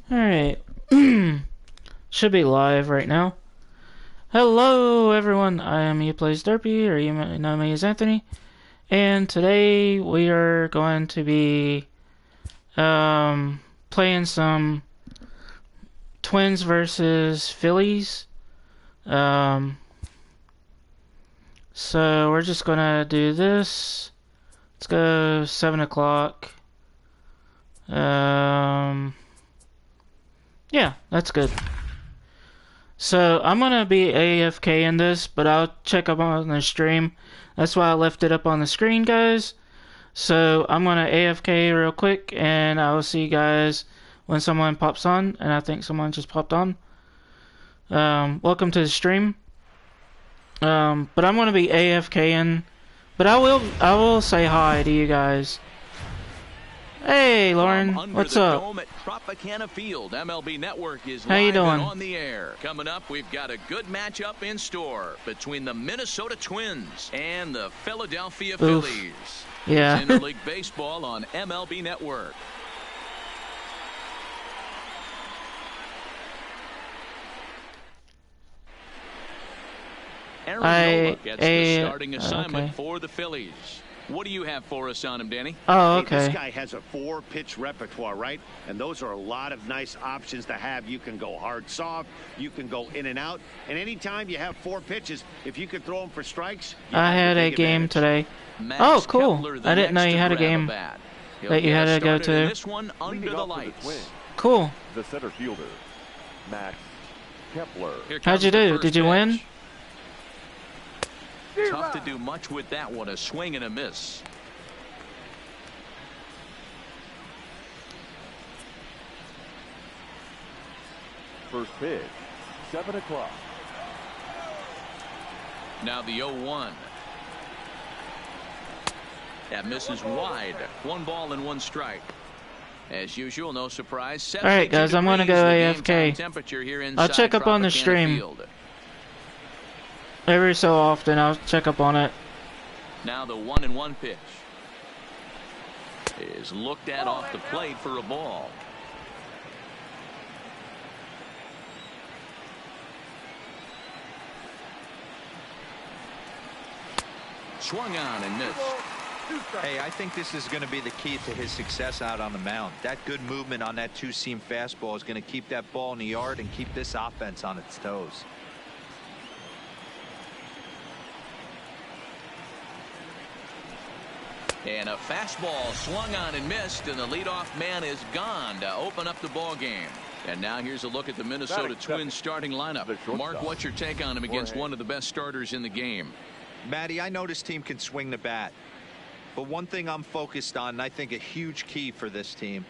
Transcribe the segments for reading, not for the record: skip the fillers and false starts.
Alright. Should be live right now. Hello everyone, I am You Plays Derpy, or you might know me as Anthony. And today we are going to be playing some Twins versus Phillies. So we're just gonna do this. Let's go 7 o'clock. Yeah, that's good. So I'm gonna be AFK in this, but I'll check up on the stream. That's why I left it up on the screen, guys. So I'm gonna AFK real quick, and I will see you guys when someone pops on. And I think someone just popped on. Welcome to the stream. But I'm gonna be AFKing. But I will say hi to you guys. Hey, Lauren, what's up? Field, MLB Network is How you doing? on the air. Coming up, we've got a good matchup in store between the Minnesota Twins and the Philadelphia Phillies. Yeah. It's Interleague Baseball on MLB Network. Aaron Nola gets the starting assignment for the Phillies. What do you have for us on him, Danny? Oh, okay. Hey, this guy has a 4-pitch repertoire, right? And those are a lot of nice options to have. You can go hard, soft. You can go in and out. And anytime you have 4 pitches, if you could throw them for strikes. I had a game today. Oh, cool. I didn't know you had a game that you had to go to. This one under the lights. Cool. The center fielder, Max Kepler. How'd you do? Did you win? Tough to do much with that one. A swing and a miss. First pitch, 7 o'clock. Now the 0-1. That misses wide. 1 ball and 1 strike. As usual, no surprise. All right, guys, I'm gonna go AFK. I'll check up on the stream. Every so often, I'll check up on it. Now the 1-1 pitch is looked at off the plate for a ball. Swung on and missed. Hey, I think this is going to be the key to his success out on the mound. That good movement on that 2-seam fastball is going to keep that ball in the yard and keep this offense on its toes. And a fastball swung on and missed, and the leadoff man is gone to open up the ball game. And now here's a look at the Minnesota Twins starting lineup. Mark, what's your take on him against one of the best starters in the game? Matty, I know this team can swing the bat. But one thing I'm focused on, and I think a huge key for this team,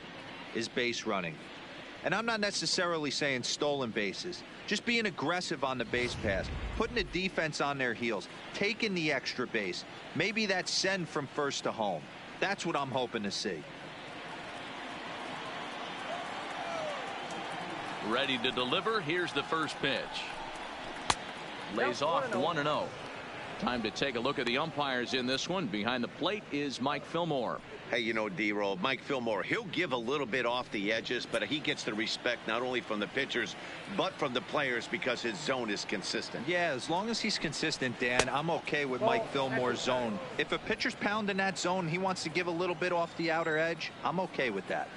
is base running. And I'm not necessarily saying stolen bases. Just being aggressive on the base pass, putting the defense on their heels, taking the extra base. Maybe that send from first to home. That's what I'm hoping to see. Ready to deliver. Here's the first pitch. Lays off 1-0. Time to take a look at the umpires in this one. Behind the plate is Mike Fillmore. Hey, you know, D-Roll, Mike Fillmore, he'll give a little bit off the edges, but he gets the respect not only from the pitchers, but from the players because his zone is consistent. Yeah, as long as he's consistent, Dan, I'm okay with Mike Fillmore's zone. If a pitcher's pounding that zone, he wants to give a little bit off the outer edge, I'm okay with that.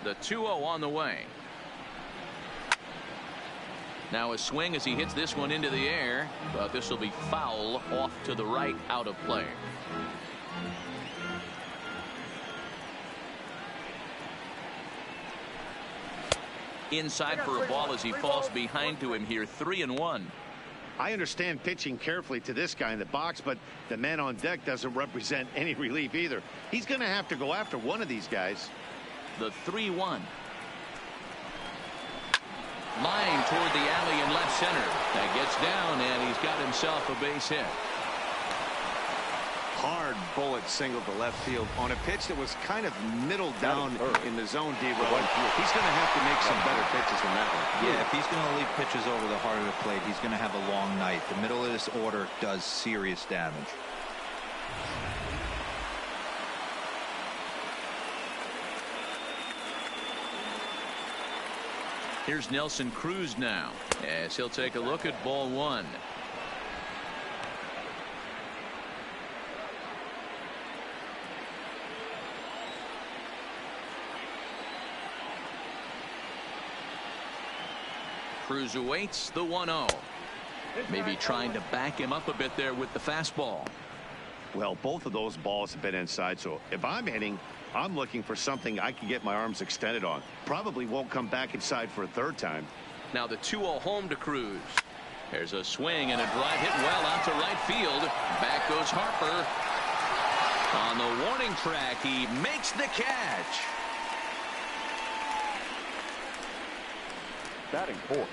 The 2-0 on the way. Now a swing as he hits this one into the air, but this will be foul off to the right, out of play. Inside for a ball as he falls behind to him here. 3-1. I understand pitching carefully to this guy in the box, but the man on deck doesn't represent any relief either. He's going to have to go after one of these guys. The 3-1. Line toward the alley in left center. That gets down, and he's got himself a base hit. Hard bullet single to left field on a pitch that was kind of middle down in the zone, D-Roll. He's going to have to make some better pitches than that one. Yeah, if he's going to leave pitches over the heart of the plate, he's going to have a long night. The middle of this order does serious damage. Here's Nelson Cruz now as he'll take a look at ball one. Cruz awaits the 1-0. Maybe trying to back him up a bit there with the fastball. Well, both of those balls have been inside, so if I'm hitting, I'm looking for something I can get my arms extended on. Probably won't come back inside for a third time. Now the 2-0 home to Cruz. There's a swing and a drive hit well out to right field. Back goes Harper. On the warning track, he makes the catch. Batting fourth,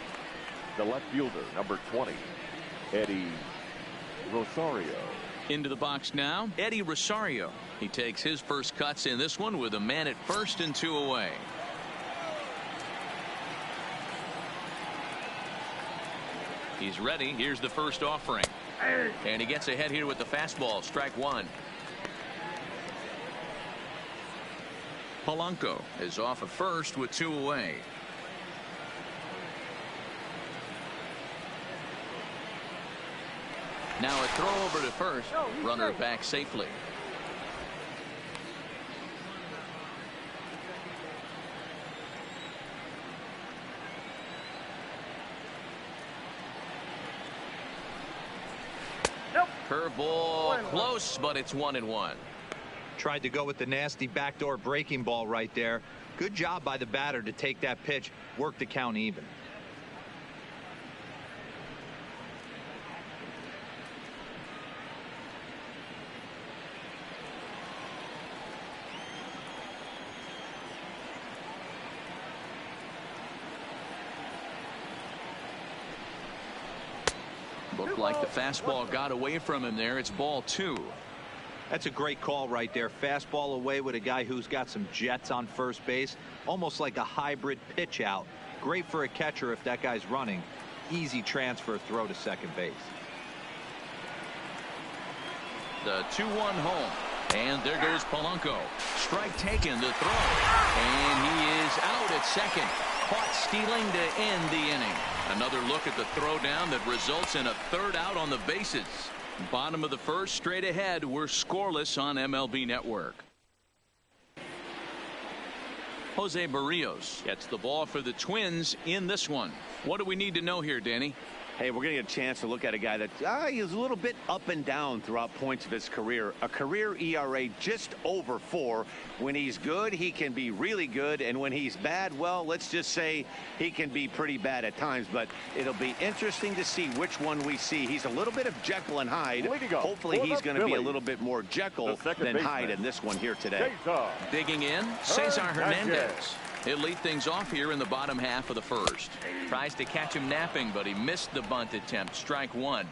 the left fielder, number 20, Eddie Rosario. Into the box now, Eddie Rosario. He takes his first cuts in this one with a man at first and 2 away. He's ready. Here's the first offering. And he gets ahead here with the fastball. Strike one. Polanco is off at first with 2 away. Now a throw over to first. Runner back safely. Curveball close, but it's 1-1. Tried to go with the nasty backdoor breaking ball right there. Good job by the batter to take that pitch, work the count even. Looked like the fastball got away from him there. It's ball 2. That's a great call right there. Fastball away with a guy who's got some jets on first base. Almost like a hybrid pitch out. Great for a catcher if that guy's running. Easy transfer throw to second base. The 2-1 home. And there goes Polanco. Strike taken to throw. And he is out at second. Caught stealing to end the inning. Another look at the throwdown that results in a third out on the bases. Bottom of the first, straight ahead. We're scoreless on MLB Network. Jose Barrios gets the ball for the Twins in this one. What do we need to know here, Danny? Hey, we're going to get a chance to look at a guy that is a little bit up and down throughout points of his career. A career ERA just over 4. When he's good, he can be really good. And when he's bad, well, let's just say he can be pretty bad at times. But it'll be interesting to see which one we see. He's a little bit of Jekyll and Hyde. Hopefully he's going to be a little bit more Jekyll than Hyde in this one here today. Digging in, Cesar Hernandez. He'll lead things off here in the bottom half of the first. Tries to catch him napping, but he missed the bunt attempt. Strike one.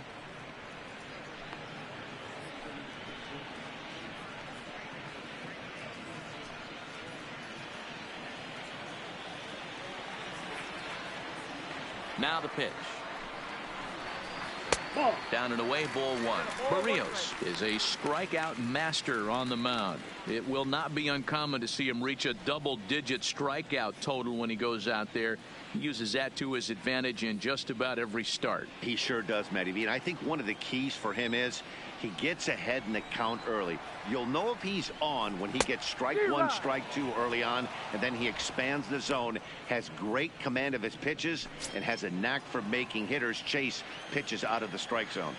Now the pitch. Down and away, ball one. Barrios is a strikeout master on the mound. It will not be uncommon to see him reach a double-digit strikeout total when he goes out there. He uses that to his advantage in just about every start. He sure does, Matty V. And I think one of the keys for him is he gets ahead in the count early. You'll know if he's on when he gets strike one, strike two early on, and then he expands the zone, has great command of his pitches, and has a knack for making hitters chase pitches out of the strike zone.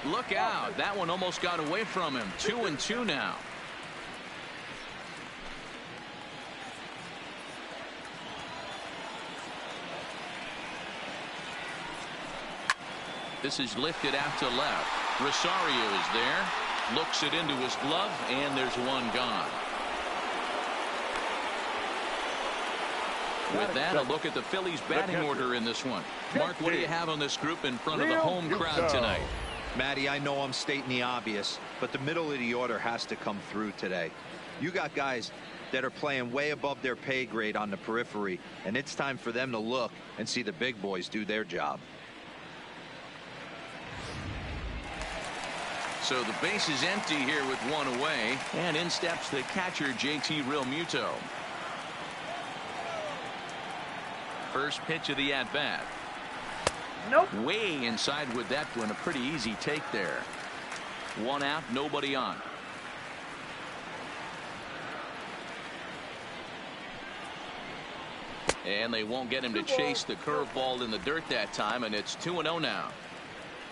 Look out. That one almost got away from him. 2-2 now. This is lifted out to left. Rosario is there. Looks it into his glove, and there's one gone. With that, a look at the Phillies batting order in this one. Mark, what do you have on this group in front of the home crowd tonight? Matty, I know I'm stating the obvious, but the middle of the order has to come through today. You got guys that are playing way above their pay grade on the periphery, and it's time for them to look and see the big boys do their job. So the base is empty here with one away, and in steps the catcher, JT Realmuto. First pitch of the at-bat. Nope. Way inside with that one. A pretty easy take there. One out, nobody on. And they won't get him to chase the curveball in the dirt that time, and it's 2-0 now.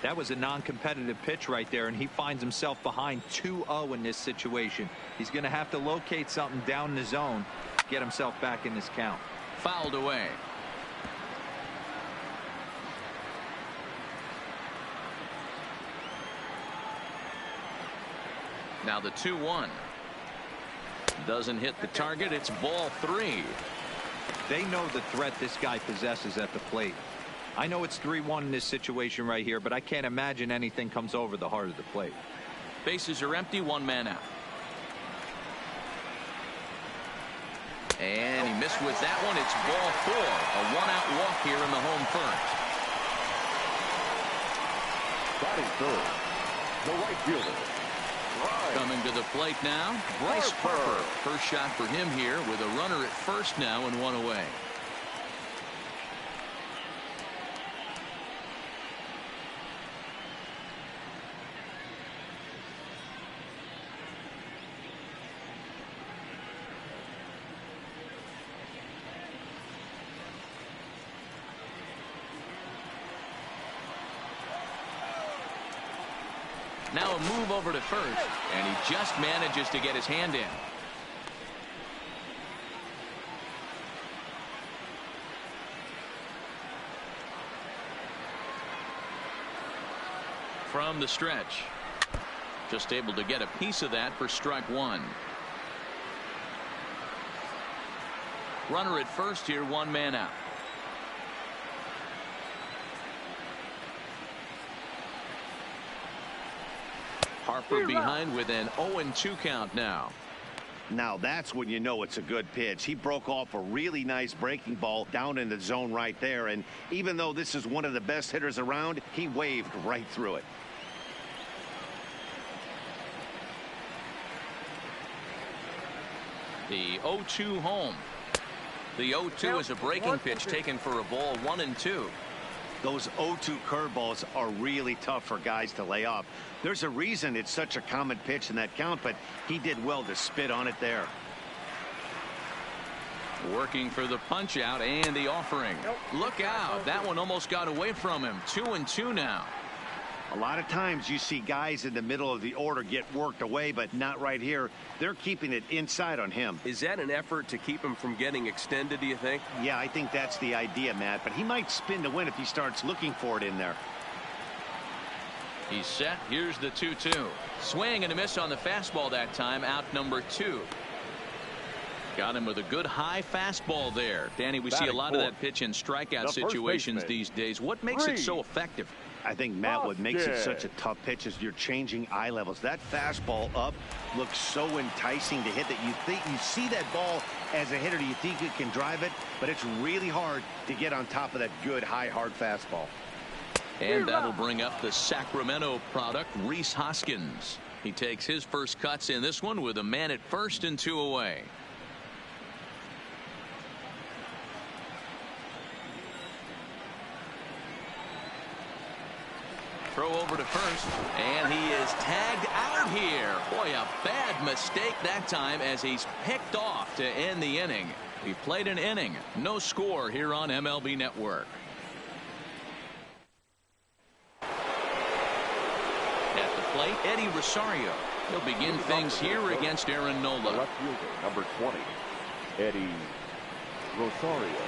That was a non-competitive pitch right there, and he finds himself behind 2-0 in this situation. He's going to have to locate something down in the zone, get himself back in this count. Fouled away. Now the 2-1. Doesn't hit the target. It's ball 3. They know the threat this guy possesses at the plate. I know it's 3-1 in this situation right here, but I can't imagine anything comes over the heart of the plate. Bases are empty, one man out. And he missed with that one. It's ball 4. A one-out walk here in the home first. Batting third, the right fielder. Coming to the plate now, Bryce Harper. First shot for him here with a runner at first now and one away. Now a move over to first, and he just manages to get his hand in. From the stretch, just able to get a piece of that for strike 1. Runner at first here, one man out. Harper behind with an 0-2 count now. Now that's when you know it's a good pitch. He broke off a really nice breaking ball down in the zone right there, and even though this is one of the best hitters around, he waved right through it. The 0-2 home. The 0-2 is a breaking pitch taken for a ball, 1-2. Those 0-2 curveballs are really tough for guys to lay off. There's a reason it's such a common pitch in that count, but he did well to spit on it there. Working for the punch out and the offering. Look out. That one almost got away from him. 2-2 now. A lot of times you see guys in the middle of the order get worked away, but not right here. They're keeping it inside on him. Is that an effort to keep him from getting extended, do you think? Yeah, I think that's the idea, Matt, but he might spin to win if he starts looking for it in there. He's set. Here's the 2-2. Swing and a miss on the fastball that time. Out number 2. Got him with a good high fastball there. Danny, we see a lot of that pitch in strikeout situations these days. What makes it so effective? I think, Matt, what makes it such a tough pitch is you're changing eye levels. That fastball up looks so enticing to hit that you see that ball as a hitter. You think you can drive it, but it's really hard to get on top of that good high hard fastball. And that'll bring up the Sacramento product, Rhys Hoskins. He takes his first cuts in this one with a man at first and 2 away. Throw over to first, and he is tagged out here. Boy, a bad mistake that time as he's picked off to end the inning. He played an inning. No score here on MLB Network. At the plate, Eddie Rosario. He'll begin things here against Aaron Nola. Left fielder, number 20, Eddie Rosario.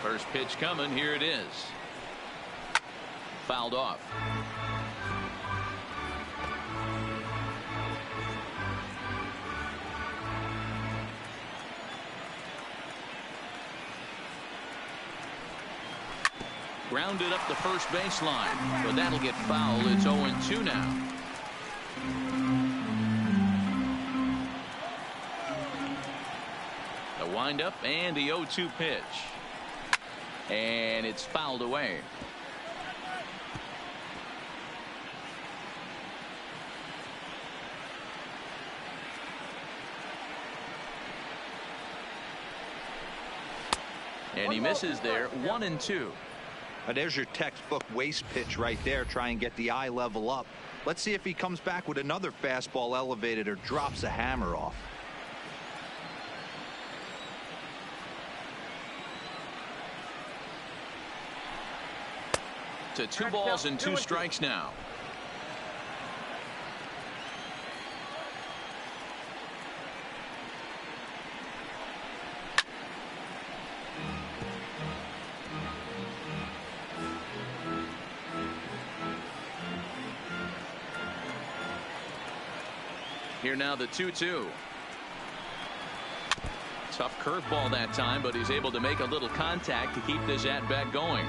First pitch coming. Here it is. Fouled off. Grounded up the first baseline, but that'll get fouled. It's 0-2 now. The windup and the 0-2 pitch. And it's fouled away. And he misses there. 1-2. Now there's your textbook waste pitch right there. Try and get the eye level up. Let's see if he comes back with another fastball elevated or drops a hammer off. To 2 balls and 2 strikes now. Here now the 2-2. Tough curveball that time, but he's able to make a little contact to keep this at bat going.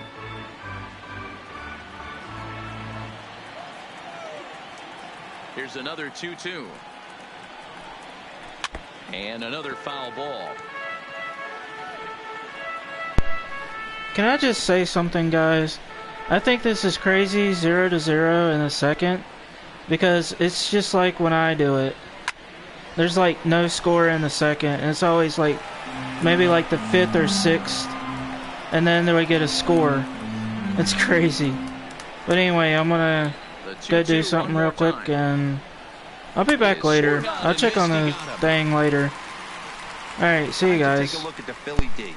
Here's another 2-2. And another foul ball. Can I just say something, guys? I think this is crazy, 0-0 in a second, because it's just like when I do it. There's like no score in the second, and it's always like maybe like the 5th or 6th, and then we get a score. It's crazy. But anyway, I'm gonna go do something real quick, and I'll be back later. I'll check on the thing later. Alright, see you guys. Take a look at the Philly D.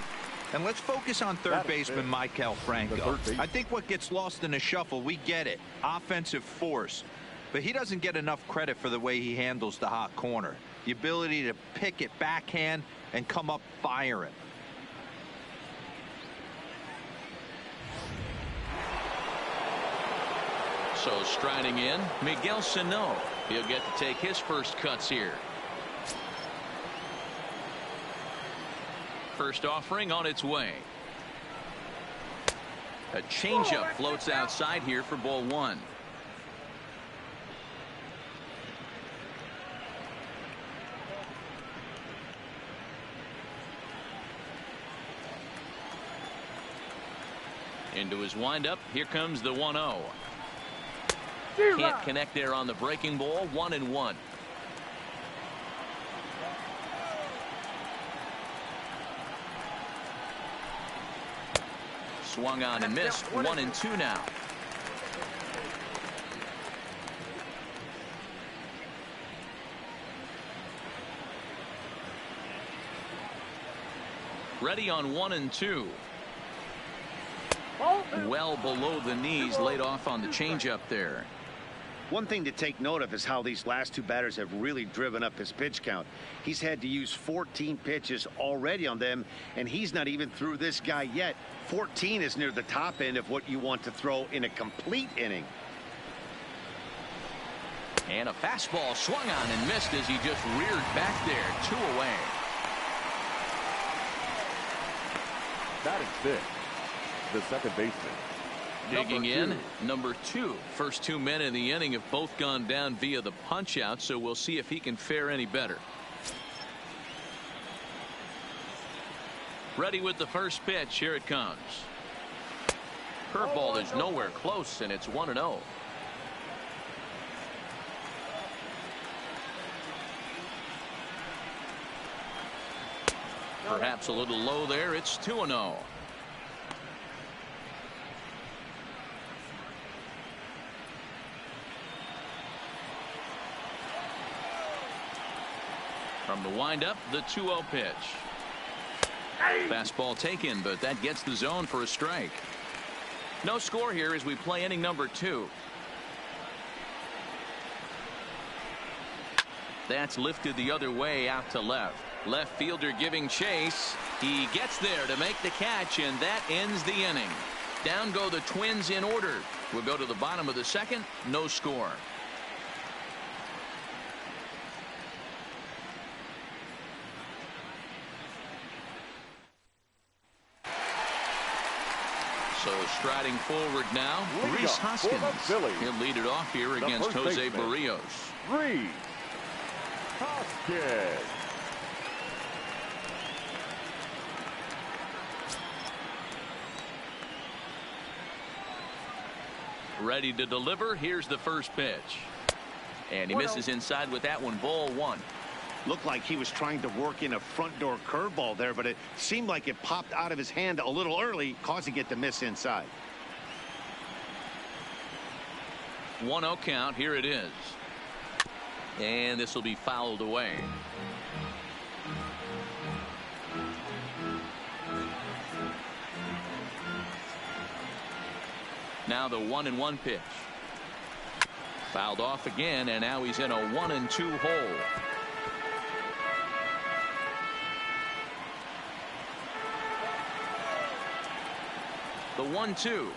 And let's focus on third baseman Michael Franco. I think what gets lost in the shuffle, we get it. Offensive force. But he doesn't get enough credit for the way he handles the hot corner. The ability to pick it backhand and come up firing. So striding in, Miguel Sano. He'll get to take his first cuts here. First offering on its way. A changeup floats outside here for ball 1. Into his windup. Here comes the 1-0. Can't connect there on the breaking ball. 1-1. Swung on and missed. 1-2 now. Ready on 1-2. Well below the knees, laid off on the changeup there. One thing to take note of is how these last 2 batters have really driven up his pitch count. He's had to use 14 pitches already on them, and he's not even through this guy yet. 14 is near the top end of what you want to throw in a complete inning. And a fastball swung on and missed as he just reared back there. 2 away. Batting 6, the second baseman. Digging in, number 2. First 2 men in the inning have both gone down via the punch out, so we'll see if he can fare any better. Ready with the first pitch. Here it comes. Curveball is nowhere close, and it's 1-0. Perhaps a little low there. It's 2-0. From the windup, the 2-0 pitch. Fastball taken, but that gets the zone for a strike. No score here as we play inning number 2. That's lifted the other way out to left. Left fielder giving chase. He gets there to make the catch, and that ends the inning. Down go the Twins in order. We'll go to the bottom of the second. No score. So striding forward now, Rhys Hoskins. He'll lead it off here against Jose Barrios. Rhys Hoskins. Ready to deliver. Here's the first pitch. And he misses inside with that one. Ball 1. Looked like he was trying to work in a front door curveball there, but it seemed like it popped out of his hand a little early, causing it to miss inside. 1-0 count. Here it is. And this will be fouled away. Now the 1-1 pitch. Fouled off again, and now he's in a 1-2 hole. The 1-2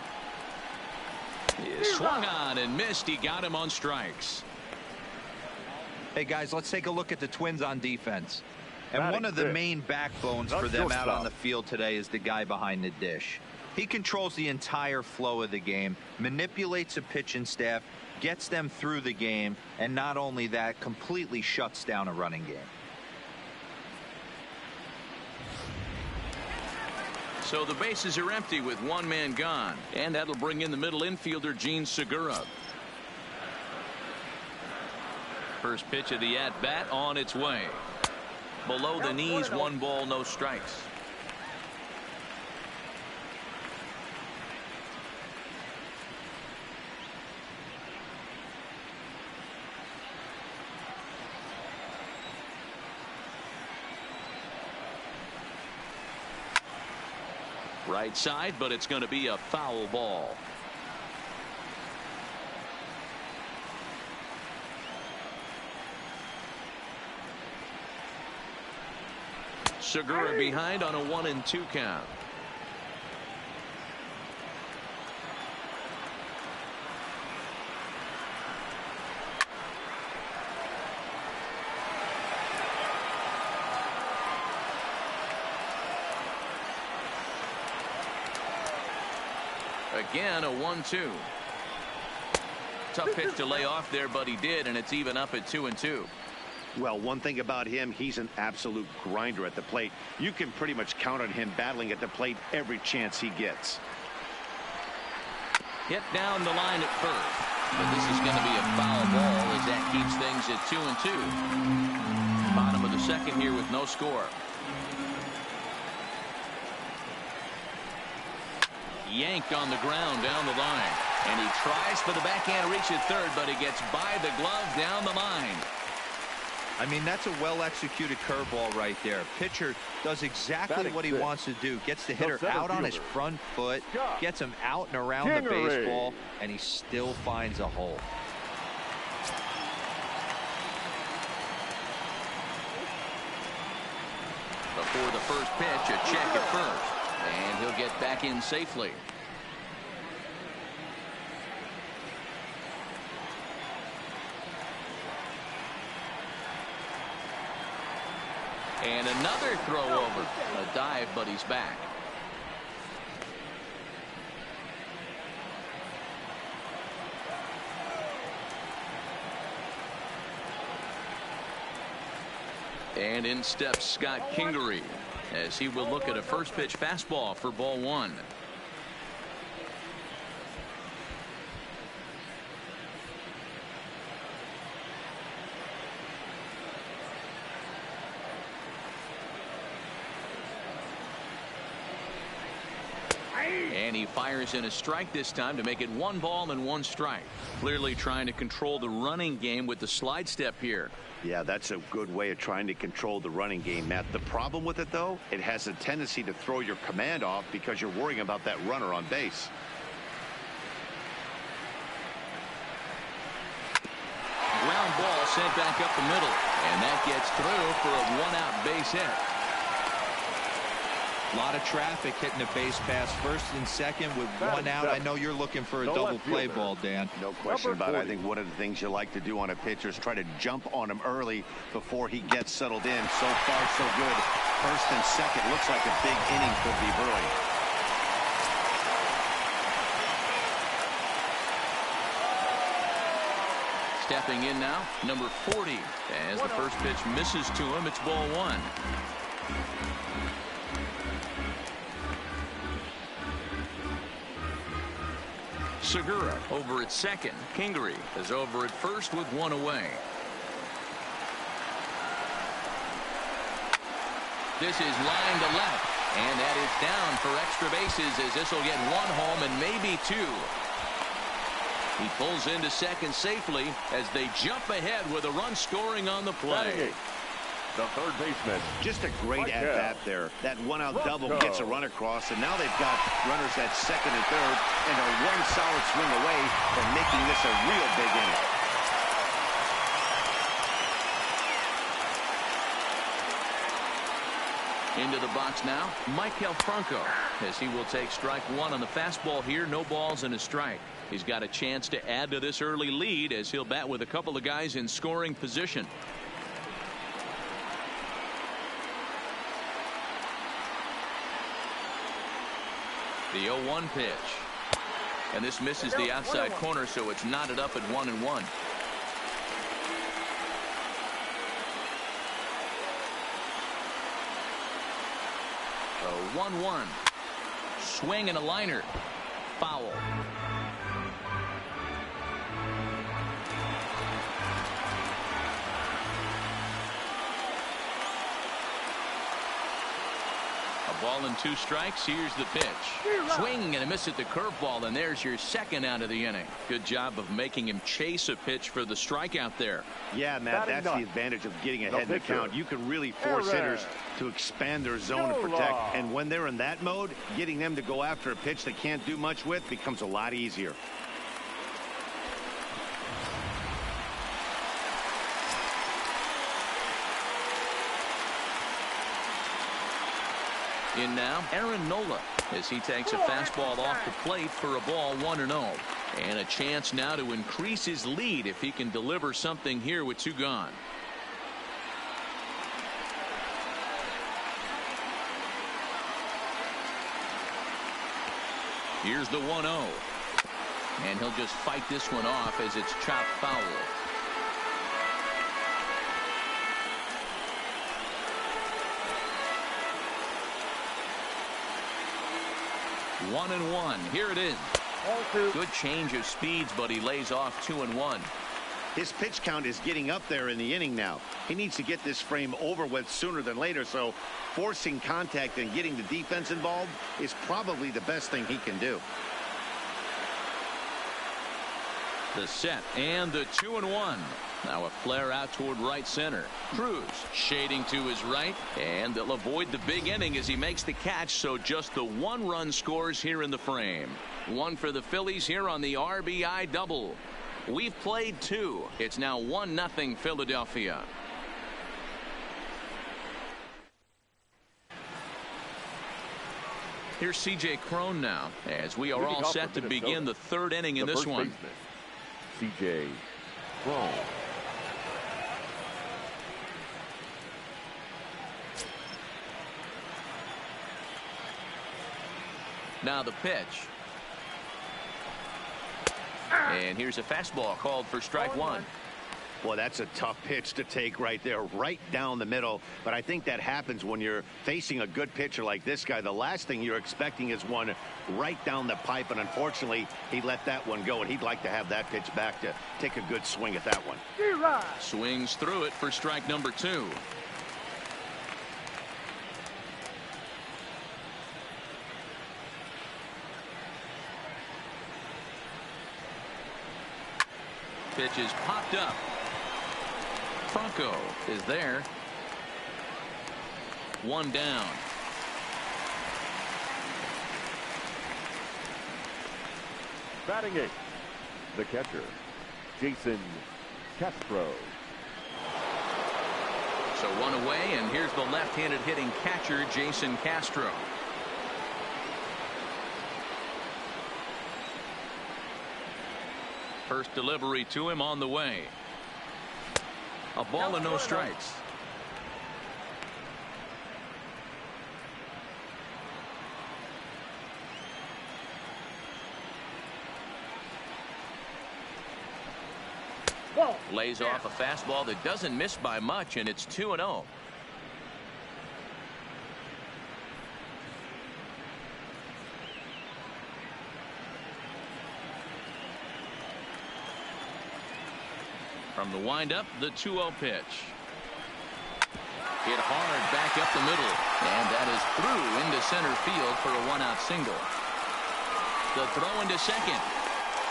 is swung on and missed. He got him on strikes. Hey guys, let's take a look at the Twins on defense. And Batting one of the fifth. main backbones for them out on the field today is the guy behind the dish. He controls the entire flow of the game, manipulates a pitching staff, gets them through the game, and not only that, completely shuts down a running game. So the bases are empty with one man gone, and that'll bring in the middle infielder Gene Segura. First pitch of the at-bat on its way. Below the knees, 1 ball, no strikes. Right side, but it's going to be a foul ball. Segura behind on a 1-2 count. Again, a 1-2. Tough pitch to lay off there, but he did, and it's even up at 2-2. Well, one thing about him, he's an absolute grinder at the plate. You can pretty much count on him battling at the plate every chance he gets. Hit down the line at first, but this is going to be a foul ball as that keeps things at 2-2. Bottom of the second here with no score. Yanked on the ground down the line, and he tries for the backhand reach at third, but he gets by the glove down the line. I mean, that's a well-executed curveball right there. Pitcher does exactly what he wants to do. Gets the hitter out on his front foot, gets him out and around the baseball, and he still finds a hole. Before the first pitch, a check at first, and he'll get back in safely. And another throw over. A dive, but he's back. And in steps Scott Kingery as he will look at a first pitch fastball for ball 1. And he fires in a strike this time to make it 1 ball and 1 strike. Clearly trying to control the running game with the slide step here. Yeah, that's a good way of trying to control the running game, Matt. The problem with it, though, it has a tendency to throw your command off because you're worrying about that runner on base. Ground ball sent back up the middle, and that gets through for a 1-out base hit. A lot of traffic hitting the base pass first and second with 1 out. I know you're looking for a double play ball, Dan. No question about it. I think one of the things you like to do on a pitcher is try to jump on him early before he gets settled in. So far, so good. First and second looks like a big inning could be brewing. Stepping in now, number 40. As the first pitch misses to him, it's ball 1. Segura over at second. Kingery is over at first with 1 away. This is line to left, and that is down for extra bases as this will get one home and maybe two. He pulls into second safely as they jump ahead with a run scoring on the play. The third baseman. Just a great at-bat there. That one-out double gets a run across, and now they've got runners at second and third, and are one solid swing away from making this a real big inning. Into the box now, Michael Franco, as he will take strike one on the fastball here. No balls and a strike. He's got a chance to add to this early lead as he'll bat with a couple of guys in scoring position. The 0-1 pitch. And this misses the outside corner, so it's knotted up at 1-1. So 1-1. Swing and a liner. Foul. A ball and 2 strikes. Here's the pitch. Swing and a miss at the curveball, and there's your second out of the inning. Good job of making him chase a pitch for the strikeout there. Yeah, Matt, that's the advantage of getting ahead in the count. You can really force hitters to expand their zone and protect. And when they're in that mode, getting them to go after a pitch they can't do much with becomes a lot easier. In now, Aaron Nola, as he takes a fastball off the plate for a ball 1-0. And a chance now to increase his lead if he can deliver something here with 2 gone. Here's the 1-0. And he'll just fight this one off as it's chopped foul. 1-1. Here it is. Good change of speeds, but he lays off 2-1. His pitch count is getting up there in the inning now. He needs to get this frame over with sooner than later, so forcing contact and getting the defense involved is probably the best thing he can do. The set and the 2-1. Now a flare out toward right center. Cruz shading to his right, and they'll avoid the big inning as he makes the catch, so just the 1 run scores here in the frame. 1 for the Phillies here on the RBI double. We've played 2. It's now 1-0 Philadelphia. Here's C.J. Cron now, as we are all set to begin the 3rd inning in this one. C.J. Cron. Now the pitch. And here's a fastball called for strike 1. Boy, that's a tough pitch to take right there, right down the middle. But I think that happens when you're facing a good pitcher like this guy. The last thing you're expecting is one right down the pipe, and unfortunately, he let that one go, and he'd like to have that pitch back to take a good swing at that one. Swings through it for strike number 2. Pitch is popped up. Franco is there. 1 down. Batting 8th, the catcher, Jason Castro. So 1 away, and here's the left-handed hitting catcher, Jason Castro. First delivery to him on the way. A ball and no strikes. Lays off a fastball that doesn't miss by much, and it's 2-0. From the windup, the 2-0 pitch. Hit hard back up the middle. And that is through into center field for a one-out single. The throw into second.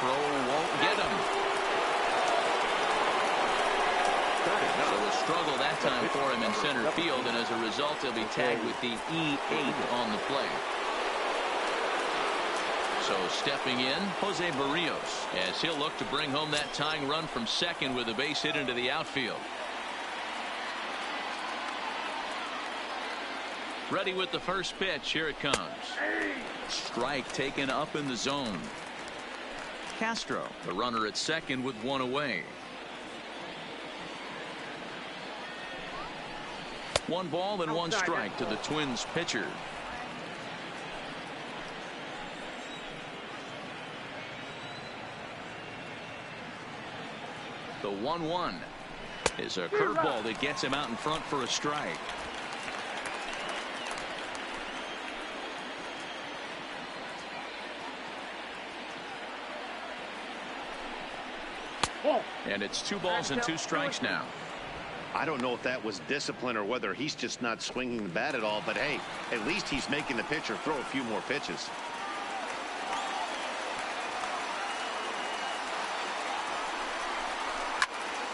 Throw won't get him. So a struggle that time for him in center field, and as a result, he'll be tagged with the E8 on the play. So stepping in, Jose Barrios, as he'll look to bring home that tying run from second with a base hit into the outfield. Ready with the first pitch. Here it comes. Strike taken up in the zone. Castro, the runner at second with one away. 1 ball and 1 strike to the Twins pitcher. The 1-1 is a curveball that gets him out in front for a strike. And it's 2 balls and 2 strikes now. I don't know if that was discipline or whether he's just not swinging the bat at all, but hey, at least he's making the pitcher throw a few more pitches.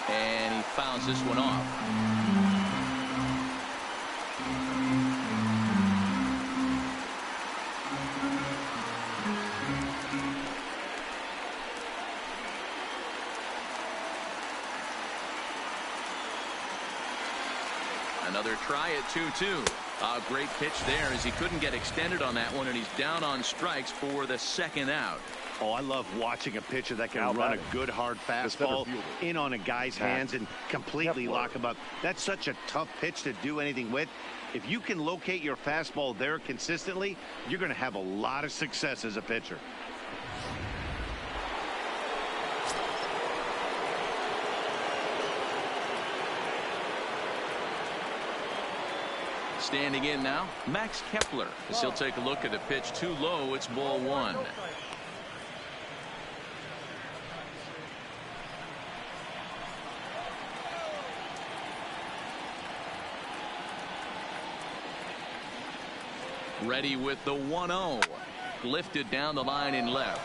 And he fouls this one off. Another try at 2-2. A great pitch there as he couldn't get extended on that one, and he's down on strikes for the second out. Oh, I love watching a pitcher that can run a good hard fastball in on a guy's hands and completely lock him up. That's such a tough pitch to do anything with. If you can locate your fastball there consistently, you're going to have a lot of success as a pitcher. Standing in now, Max Kepler, as he'll take a look at a pitch too low. It's ball 1. Ready with the 1-0. Lifted down the line in left.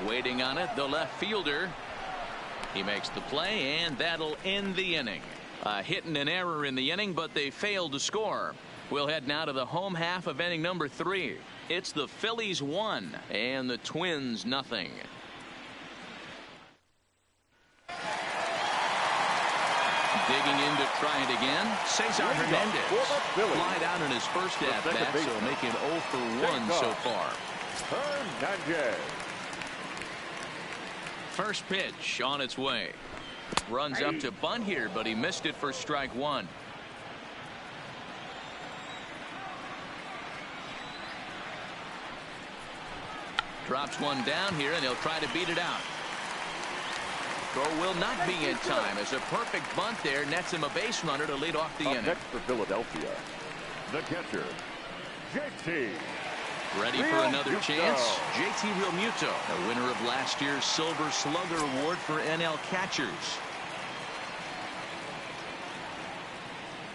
Waiting on it, the left fielder. He makes the play, and that'll end the inning. A hit and an error in the inning, but they failed to score. We'll head now to the home half of inning number 3. It's the Phillies 1 and the Twins nothing. Digging in to try it again, Cesar Hernandez. Flied out in his first at-bat, so make him 0 for 1 so far. Hernandez. First pitch on its way. Runs up to bunt here, but he missed it for strike 1. Drops one down here, and he'll try to beat it out. Throw will not be in time, as a perfect bunt there nets him a base runner to lead off the inning. Next for Philadelphia, the catcher, JT. Ready for another chance? JT Realmuto, the winner of last year's Silver Slugger Award for NL catchers.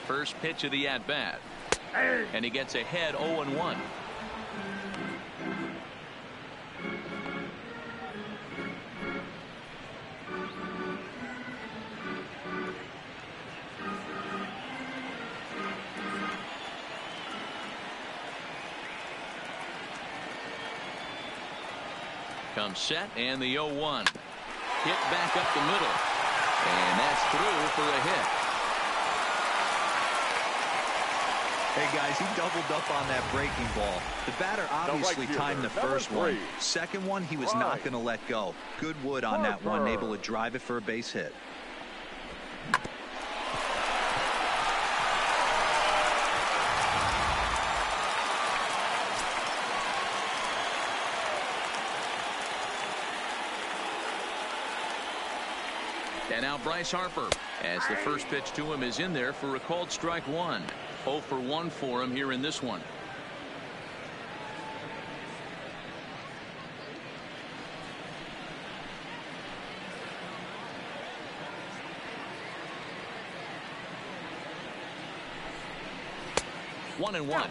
First pitch of the at-bat. And he gets ahead 0-1. Comes set, and the 0-1. Hit back up the middle. And that's through for a hit. Hey, guys, he doubled up on that breaking ball. The batter obviously timed the first one. Second one, he was not going to let go. Good wood on that one, able to drive it for a base hit. And now Bryce Harper, as the first pitch to him is in there for a called strike 1. 0 for 1 for him here in this one. 1-1.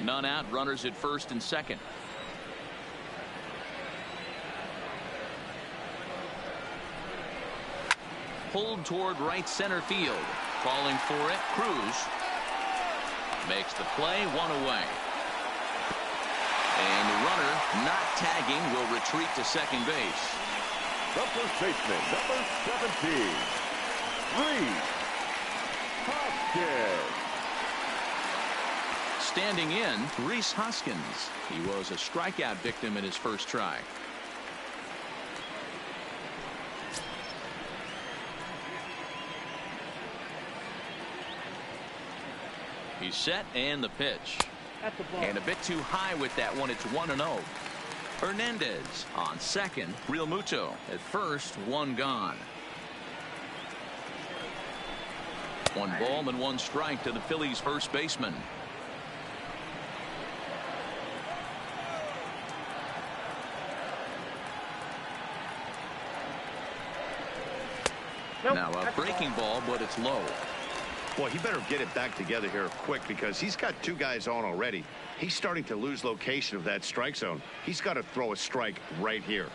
None out, runners at first and second. Pulled toward right center field. Falling for it, Cruz makes the play, 1 away. And the runner not tagging will retreat to second base. The first baseman, number 17, Hoskins. Standing in, Rhys Hoskins. He was a strikeout victim in his first try. He's set, and the pitch. And a bit too high with that one. It's 1-0. Hernandez on second. Real Muto at first. 1 gone. 1 ball and 1 strike to the Phillies first baseman. Now a breaking ball, but it's low. Boy, he better get it back together here quick because he's got 2 guys on already. He's starting to lose location of that strike zone. He's got to throw a strike right here.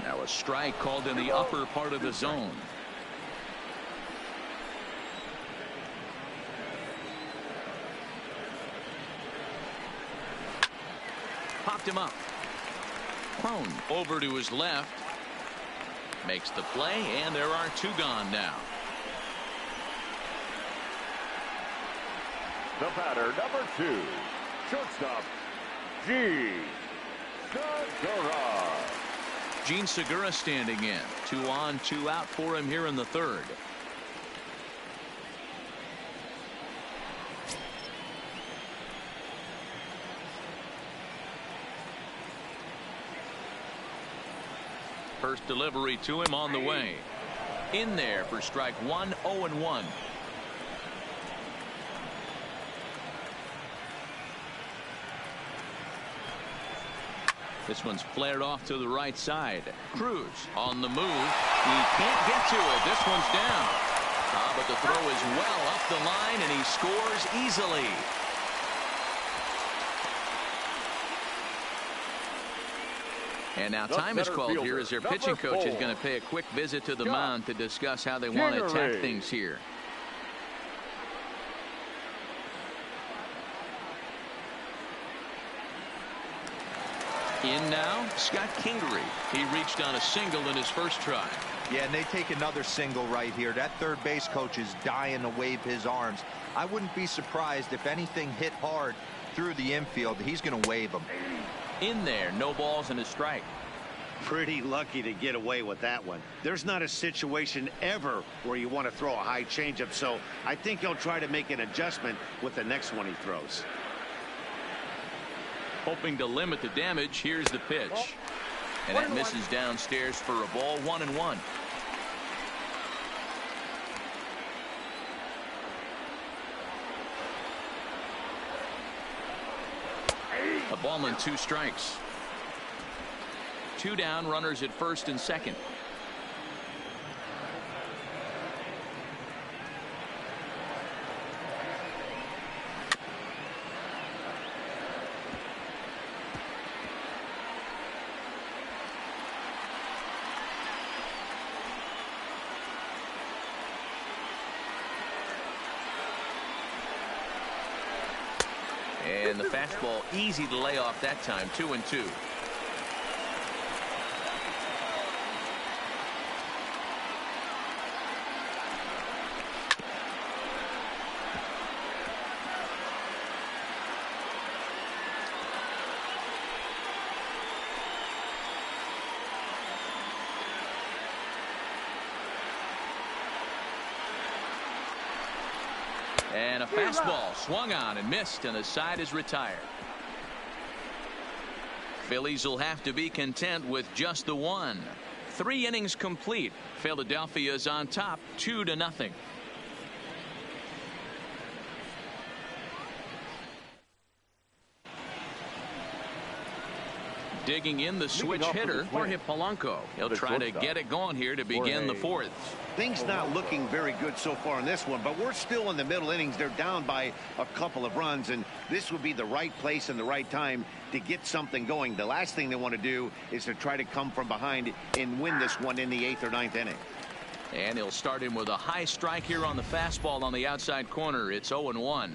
Now a strike called in the upper part of the zone. Popped him up. Prone over to his left. Makes the play, and there are 2 gone now. The batter, number 2, shortstop, Gene Segura. Gene Segura standing in. 2 on, 2 out for him here in the third. First delivery to him on the way. In there for strike 1, 0-1. This one's flared off to the right side. Cruz on the move. He can't get to it. This one's down. But the throw is well up the line, and he scores easily. And now time is called here as their pitching coach is going to pay a quick visit to the mound to discuss how they want to attack things here. In now, Scott Kingery. He reached on a single in his first try. Yeah, and they take another single right here. That third base coach is dying to wave his arms. I wouldn't be surprised if anything hit hard through the infield. He's going to wave them. In there, no balls and a strike. Pretty lucky to get away with that one. There's not a situation ever where you want to throw a high changeup, so I think he'll try to make an adjustment with the next one he throws. Hoping to limit the damage. Here's the pitch. And that misses downstairs for a ball. 1-1. A ball and 2 strikes. 2 down, runners at first and second. And the fastball easy to lay off that time. 2-2. And a fastball swung on and missed, and the side is retired. Phillies will have to be content with just the one. 3 innings complete. Philadelphia's on top 2-0. Digging in the switch hitter, Jorge Polanco. He'll try to get it going here to begin the fourth. Things not looking very good so far in this one, but we're still in the middle innings. They're down by a couple of runs, and this would be the right place and the right time to get something going. The last thing they want to do is to try to come from behind and win this one in the 8th or 9th inning. And he'll start him with a high strike here on the fastball on the outside corner. It's 0-1.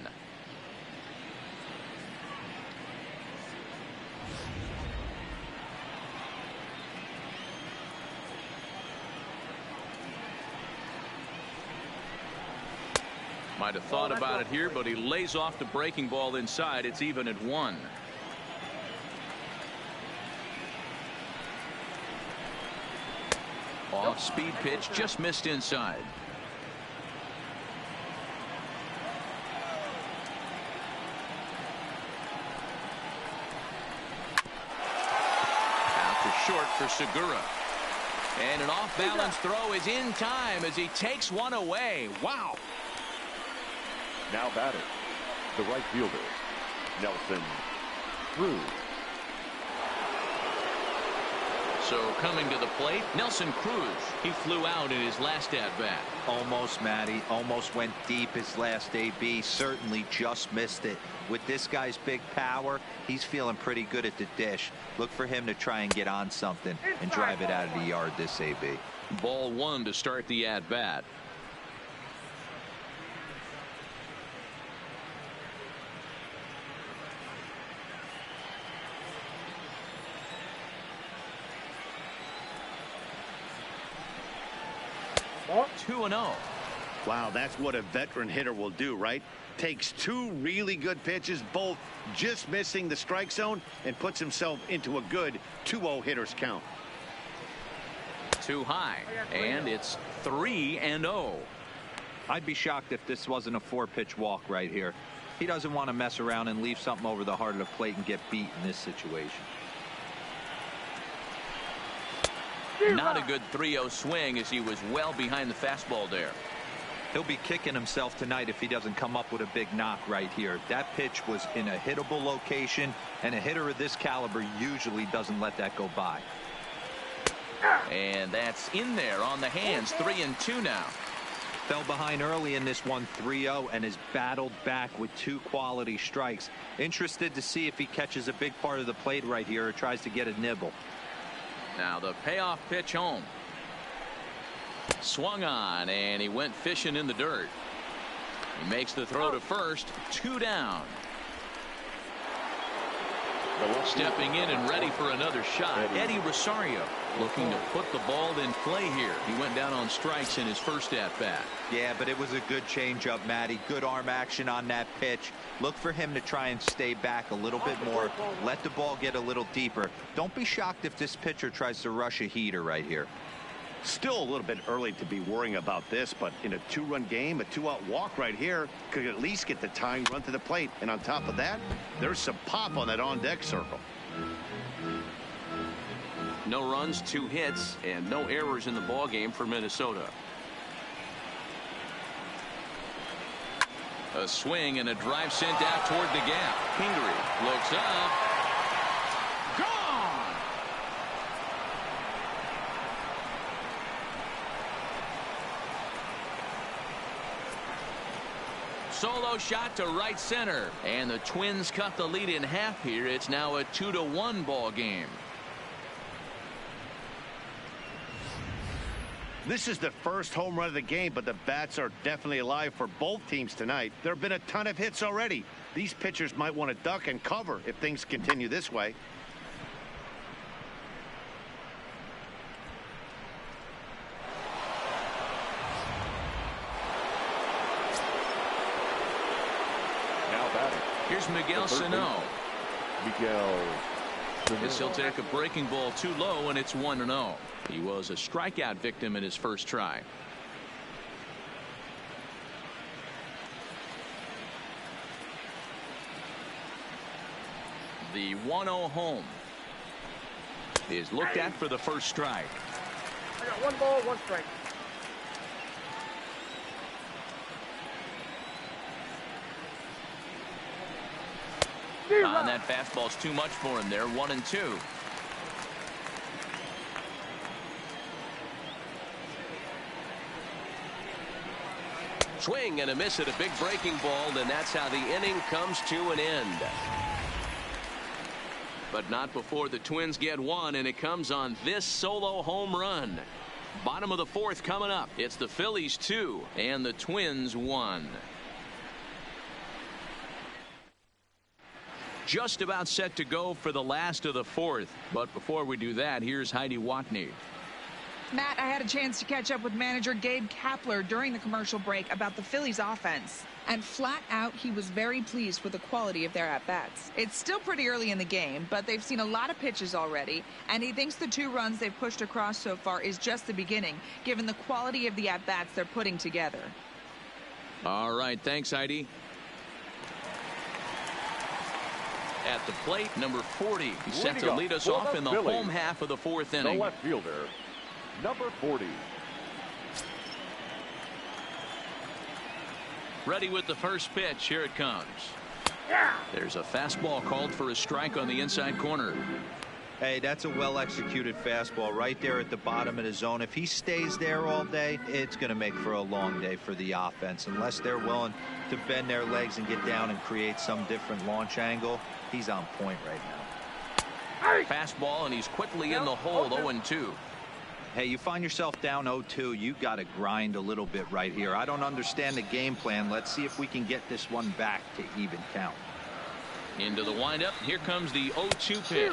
Might have thought about it here, but he lays off the breaking ball inside. It's even at 1. Off speed pitch, just missed inside. Out to short for Segura. And an off balance throw is in time as he takes one away. Wow. Now batting, the right fielder, Nelson Cruz. So coming to the plate, Nelson Cruz. He flew out in his last at-bat. Almost, Matty. Almost went deep his last AB. Certainly just missed it. With this guy's big power, he's feeling pretty good at the dish. Look for him to try and get on something and drive it out of the yard this AB. Ball 1 to start the at-bat. Ball. 2-0. Wow, that's what a veteran hitter will do, right? Takes 2 really good pitches, both just missing the strike zone, and puts himself into a good 2-0 hitter's count. Too high, and it's 3-0. I'd be shocked if this wasn't a 4-pitch walk right here. He doesn't want to mess around and leave something over the heart of the plate and get beat in this situation. Not a good 3-0 swing as he was well behind the fastball there. He'll be kicking himself tonight if he doesn't come up with a big knock right here. That pitch was in a hittable location, and a hitter of this caliber usually doesn't let that go by. And that's in there on the hands. 3-2 now. Fell behind early in this one, 3-0, and has battled back with 2 quality strikes. Interested to see if he catches a big part of the plate right here or tries to get a nibble. Now the payoff pitch home. Swung on, and he went fishing in the dirt. He makes the throw to first. 2 down. Stepping in and ready for another shot, Eddie Rosario looking to put the ball in play here. He went down on strikes in his first at-bat. Yeah, but it was a good changeup, Matty. Good arm action on that pitch. Look for him to try and stay back a little bit more. Let the ball get a little deeper. Don't be shocked if this pitcher tries to rush a heater right here. Still a little bit early to be worrying about this, but in a 2-run game, a 2-out walk right here could at least get the tying run to the plate. And on top of that, there's some pop on that on-deck circle. No runs, 2 hits, and no errors in the ball game for Minnesota. A swing and a drive sent out toward the gap. Pingree looks up. Gone! Solo shot to right center, and the Twins cut the lead in half here. It's now a 2-1 ball game. This is the first home run of the game, but the bats are definitely alive for both teams tonight. There have been a ton of hits already. These pitchers might want to duck and cover if things continue this way. Now batting. Here's Miguel Sano. Miguel Guess he'll take a breaking ball too low, and it's 1-0. He was a strikeout victim in his first try. The 1-0 home is looked at for the first strike. I got 1 ball, 1 strike. And that fastball's too much for him there. 1-2. Swing and a miss at a big breaking ball, and that's how the inning comes to an end. But not before the Twins get one, and it comes on this solo home run. Bottom of the fourth coming up. It's the Phillies 2 and the Twins 1. Just about set to go for the last of the fourth. But before we do that, here's Heidi Watney. Matt, I had a chance to catch up with manager Gabe Kapler during the commercial break about the Phillies offense. And flat out, he was very pleased with the quality of their at-bats. It's still pretty early in the game, but they've seen a lot of pitches already. And he thinks the 2 runs they've pushed across so far is just the beginning, given the quality of the at-bats they're putting together. All right, thanks, Heidi. At the plate, number 40. He's set to lead us off in the home half of the fourth inning. The left fielder, number 40. Ready with the first pitch. Here it comes. There's a fastball called for a strike on the inside corner. Hey, that's a well-executed fastball right there at the bottom of the zone. If he stays there all day, it's going to make for a long day for the offense. Unless they're willing to bend their legs and get down and create some different launch angle, he's on point right now. Fastball, and he's quickly in the hole. 0-2. Hey, you find yourself down 0-2, you got to grind a little bit right here. I don't understand the game plan. Let's see if we can get this one back to even count. Into the windup. Here comes the 0-2 pitch.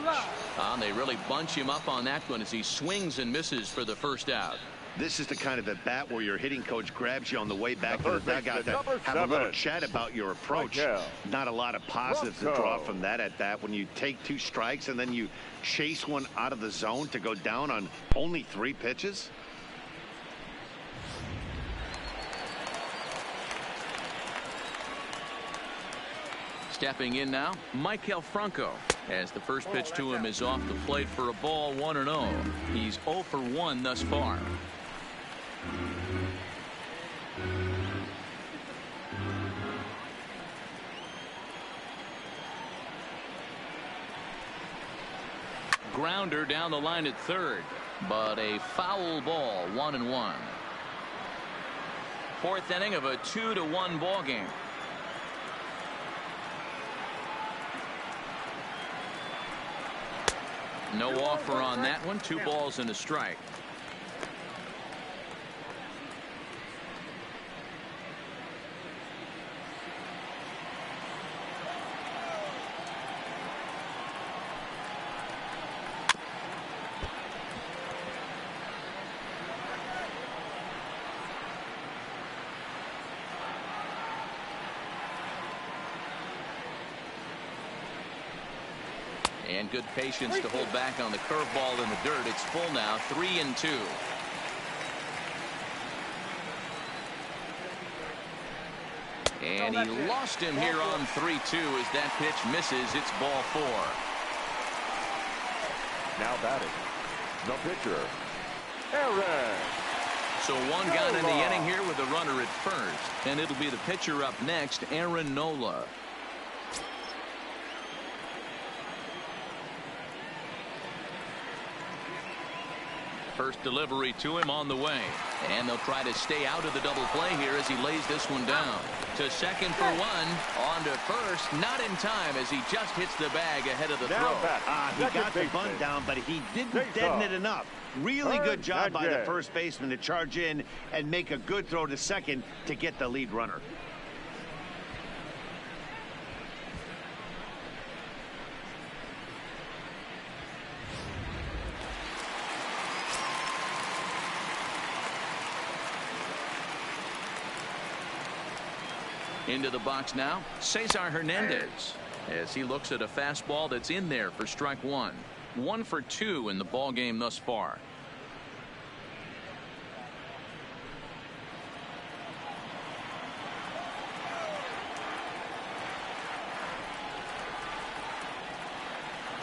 They really bunch him up on that one as he swings and misses for the first out. This is the kind of at bat where your hitting coach grabs you on the way back to the dugout to have a little chat about your approach. Not a lot of positives to draw from that at bat when you take 2 strikes and then you chase one out of the zone to go down on only 3 pitches. Stepping in now, Michael Franco, as the first pitch to him is off the plate for a ball. 1-0. He's 0 for 1 thus far. Grounder down the line at third, but a foul ball. 1-1. Fourth inning of a 2-1 ball game. No offer on that one. 2 balls and a strike. And good patience to hold back on the curveball in the dirt. It's full now. 3-2. And he lost him here on 3-2 as that pitch misses. It's ball 4. Now batting, the pitcher, Aaron. So 1 gone in the inning here with a runner at first. And it'll be the pitcher up next, Aaron Nola. First delivery to him on the way, and they'll try to stay out of the double play here as he lays this one down. To second for 1, on to first, not in time as he just hits the bag ahead of the throw. He got the bunt down, but he didn't deaden it enough. Really good job by the first baseman to charge in and make a good throw to second to get the lead runner. Into the box now, Cesar Hernandez, as he looks at a fastball that's in there for strike 1. 1 for 2 in the ball game thus far.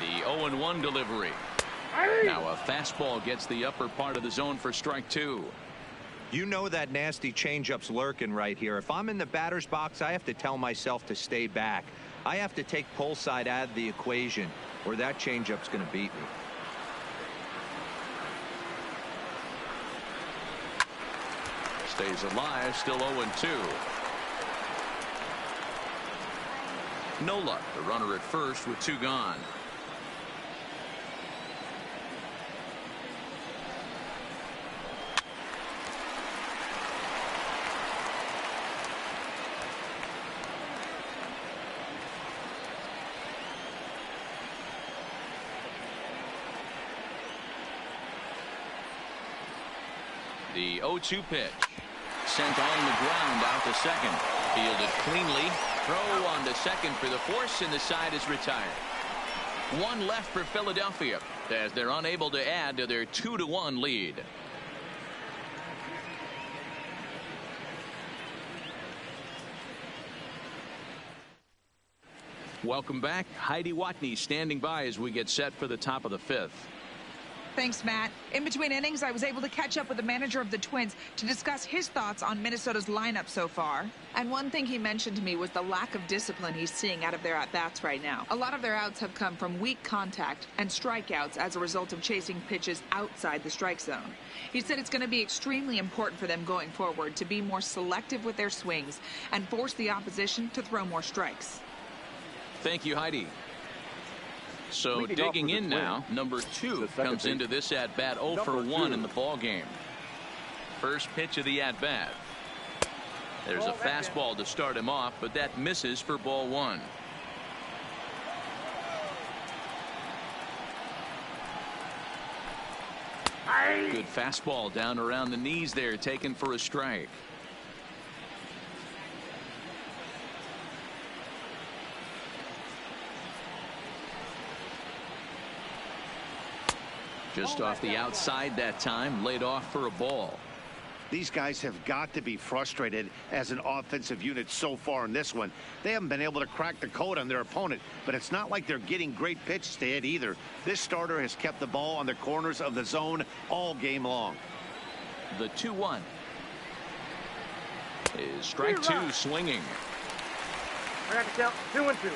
The 0-1 delivery. Now a fastball gets the upper part of the zone for strike 2. You know that nasty changeup's lurking right here. If I'm in the batter's box, I have to tell myself to stay back. I have to take pull side out of the equation, or that changeup's going to beat me. Stays alive, still 0-2. No luck. The runner at first with 2 gone. The 0-2 pitch. Sent on the ground out to second. Fielded cleanly. Throw on to second for the force, and the side is retired. 1 left for Philadelphia as they're unable to add to their 2-1 lead. Welcome back. Heidi Watney standing by as we get set for the top of the 5th. Thanks, Matt. In between innings, I was able to catch up with the manager of the Twins to discuss his thoughts on Minnesota's lineup so far. And one thing he mentioned to me was the lack of discipline he's seeing out of their at-bats right now. A lot of their outs have come from weak contact and strikeouts as a result of chasing pitches outside the strike zone. He said it's going to be extremely important for them going forward to be more selective with their swings and force the opposition to throw more strikes. Thank you, Heidi. So digging in now, number 2 comes into this at-bat 0 for 1 in the ball game. First pitch of the at-bat. There's a fastball to start him off, but that misses for ball 1. Good fastball down around the knees there, taken for a strike. Just off the outside that time, laid off for a ball. These guys have got to be frustrated as an offensive unit so far in this one. They haven't been able to crack the code on their opponent, but it's not like they're getting great pitches to hit either. This starter has kept the ball on the corners of the zone all game long. The 2-1 is strike 2 swinging. I got to count 2-2.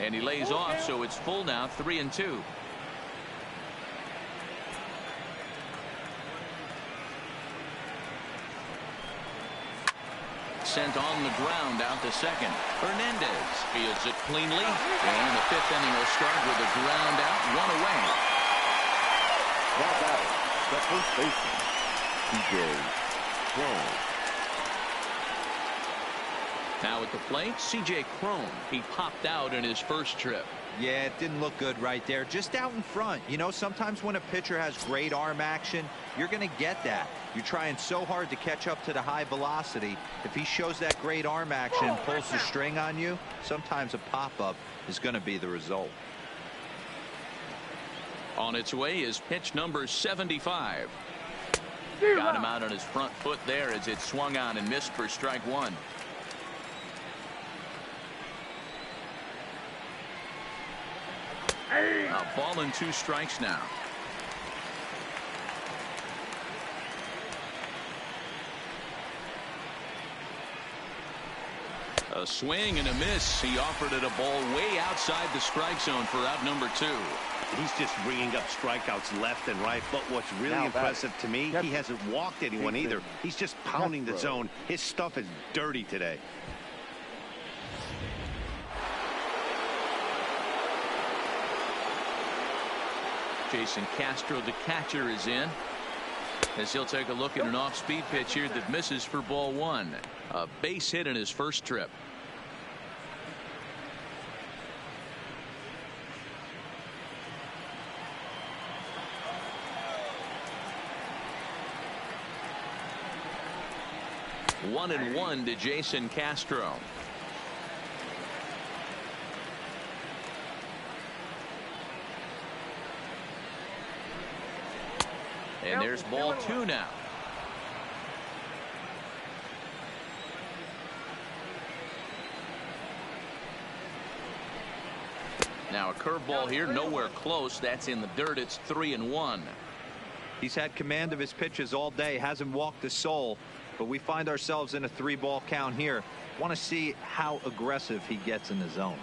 And he lays off, so it's full now, 3-2. Sent on the ground out to second. Hernandez fields it cleanly. And the 5th inning will start with a ground out, 1 away. Now out, the first baseman, C.J. Crone. Now at the plate, C.J. Crone. He popped out in his first trip. Yeah, it didn't look good right there. Just out in front. You know, sometimes when a pitcher has great arm action, you're going to get that. You're trying so hard to catch up to the high velocity. If he shows that great arm action and pulls the string on you, sometimes a pop-up is going to be the result. On its way is pitch number 75. Got him out on his front foot there as it swung on and missed for strike 1. A ball and 2 strikes now. A swing and a miss. He offered it a ball way outside the strike zone for out number 2. He's just ringing up strikeouts left and right. But what's really impressive to me, he hasn't walked anyone either. He's just pounding the zone. His stuff is dirty today. Jason Castro, the catcher, is in as he'll take a look at an off-speed pitch here that misses for ball 1. A base hit in his first trip. One and 1 to Jason Castro. And there's ball 2 now. Now a curveball here, nowhere close. That's in the dirt. It's 3-1. He's had command of his pitches all day, hasn't walked a soul, but we find ourselves in a 3-ball count here. Want to see how aggressive he gets in the zone.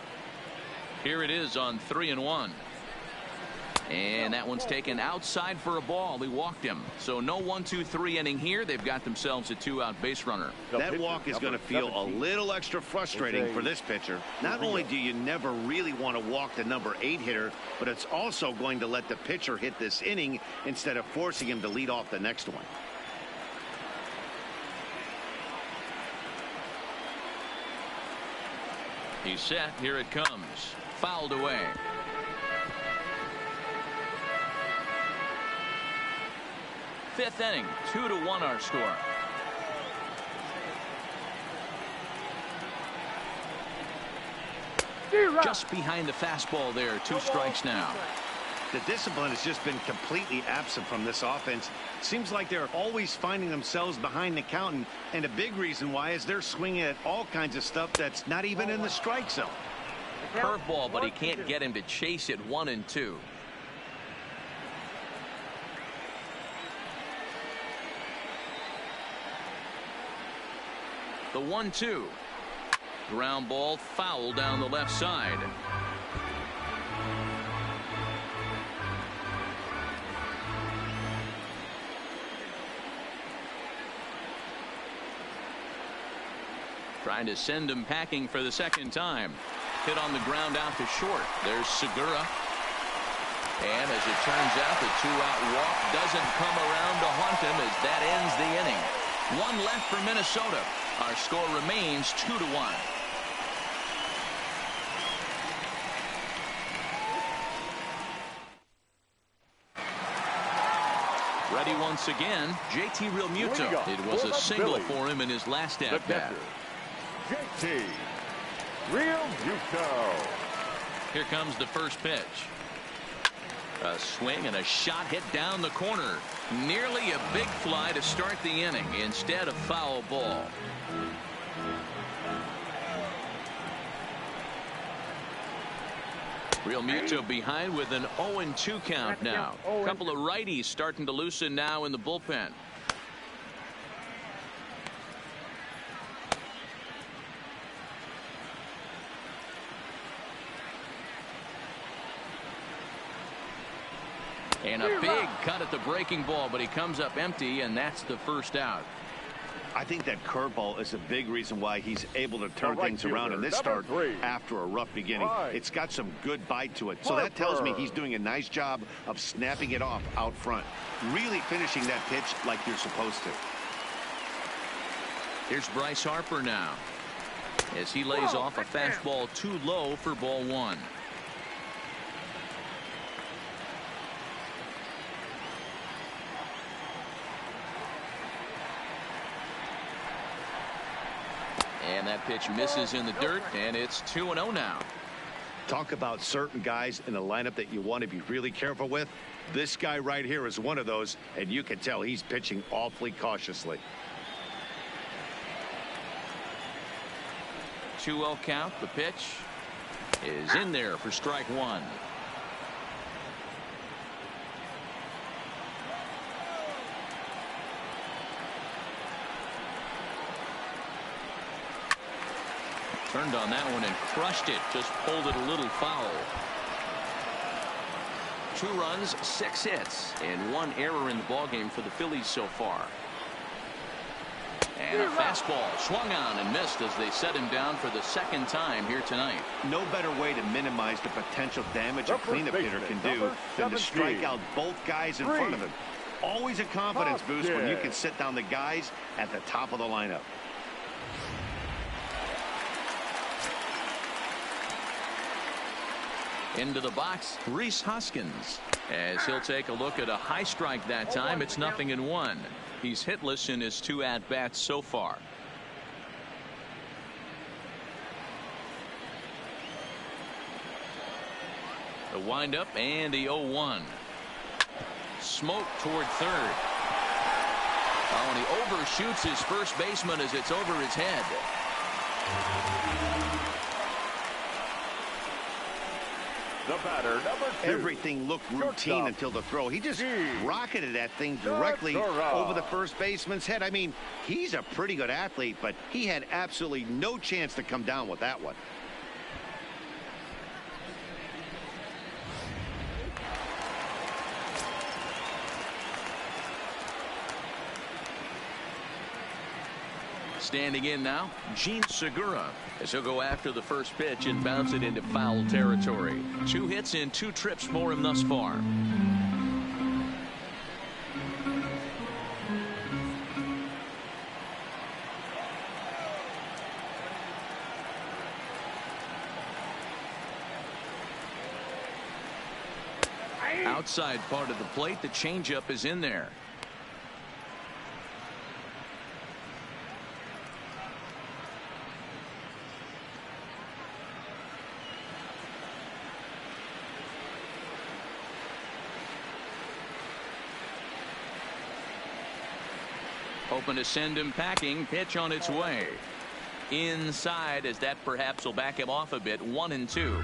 Here it is on 3-1. And that one's taken outside for a ball. He walked him. So no 1-2-3 inning here. They've got themselves a 2-out base runner. That walk is going to feel a little extra frustrating for this pitcher. Not only do you never really want to walk the number 8 hitter, but it's also going to let the pitcher hit this inning instead of forcing him to lead off the next one. He's set. Here it comes. Fouled away. Fifth inning, 2-1 our score. Just behind the fastball there. 2 strikes now. The discipline has just been completely absent from this offense. Seems like they're always finding themselves behind the count, and a big reason why is they're swinging at all kinds of stuff that's not even in the strike zone. Curveball, but he can't get him to chase it. 1-2. The 1-2. Ground ball, foul down the left side. Trying to send him packing for the second time. Hit on the ground out to short. There's Segura. And as it turns out, the 2-out walk doesn't come around to haunt him as that ends the inning. 1 left for Minnesota. Our score remains 2-1. Ready once again, JT Realmuto. It was a single for him in his last at-bat. JT Realmuto. Here comes the first pitch. A swing and a shot hit down the corner. Nearly a big fly to start the inning instead of foul ball. Realmuto behind with an 0-2 count now. A couple of righties starting to loosen now in the bullpen. And a big cut at the breaking ball, but he comes up empty, and that's the first out. I think that curveball is a big reason why he's able to turn things around in this start after a rough beginning. It's got some good bite to it. So that tells me he's doing a nice job of snapping it off out front. Really finishing that pitch like you're supposed to. Here's Bryce Harper now as he lays off a fastball too low for ball 1. And that pitch misses in the dirt, and it's 2-0 now. Talk about certain guys in the lineup that you want to be really careful with. This guy right here is one of those, and you can tell he's pitching awfully cautiously. 2-0 count. The pitch is in there for strike 1. Turned on that one and crushed it. Just pulled it a little foul. 2 runs, 6 hits, and 1 error in the ballgame for the Phillies so far. And a fastball swung on and missed as they set him down for the second time here tonight. No better way to minimize the potential damage a cleanup hitter can do than to strike out both guys in front of him. Always a confidence boost when you can sit down the guys at the top of the lineup. Into the box, Rhys Hoskins, as he'll take a look at a high strike that time. It's 0-1. He's hitless in his 2 at-bats so far. The windup and the 0-1. Smoke toward third. Oh, and he overshoots his first baseman as it's over his head. The batter, number 2. Everything looked routine until the throw. He just rocketed that thing directly over the first baseman's head. I mean, he's a pretty good athlete, but he had absolutely no chance to come down with that one. Standing in now, Gene Segura, as he'll go after the first pitch and bounce it into foul territory. 2 hits in 2 trips for him thus far. Outside part of the plate, the changeup is in there. Hoping to send him packing. Pitch on its way. Inside, as that perhaps will back him off a bit. 1-2.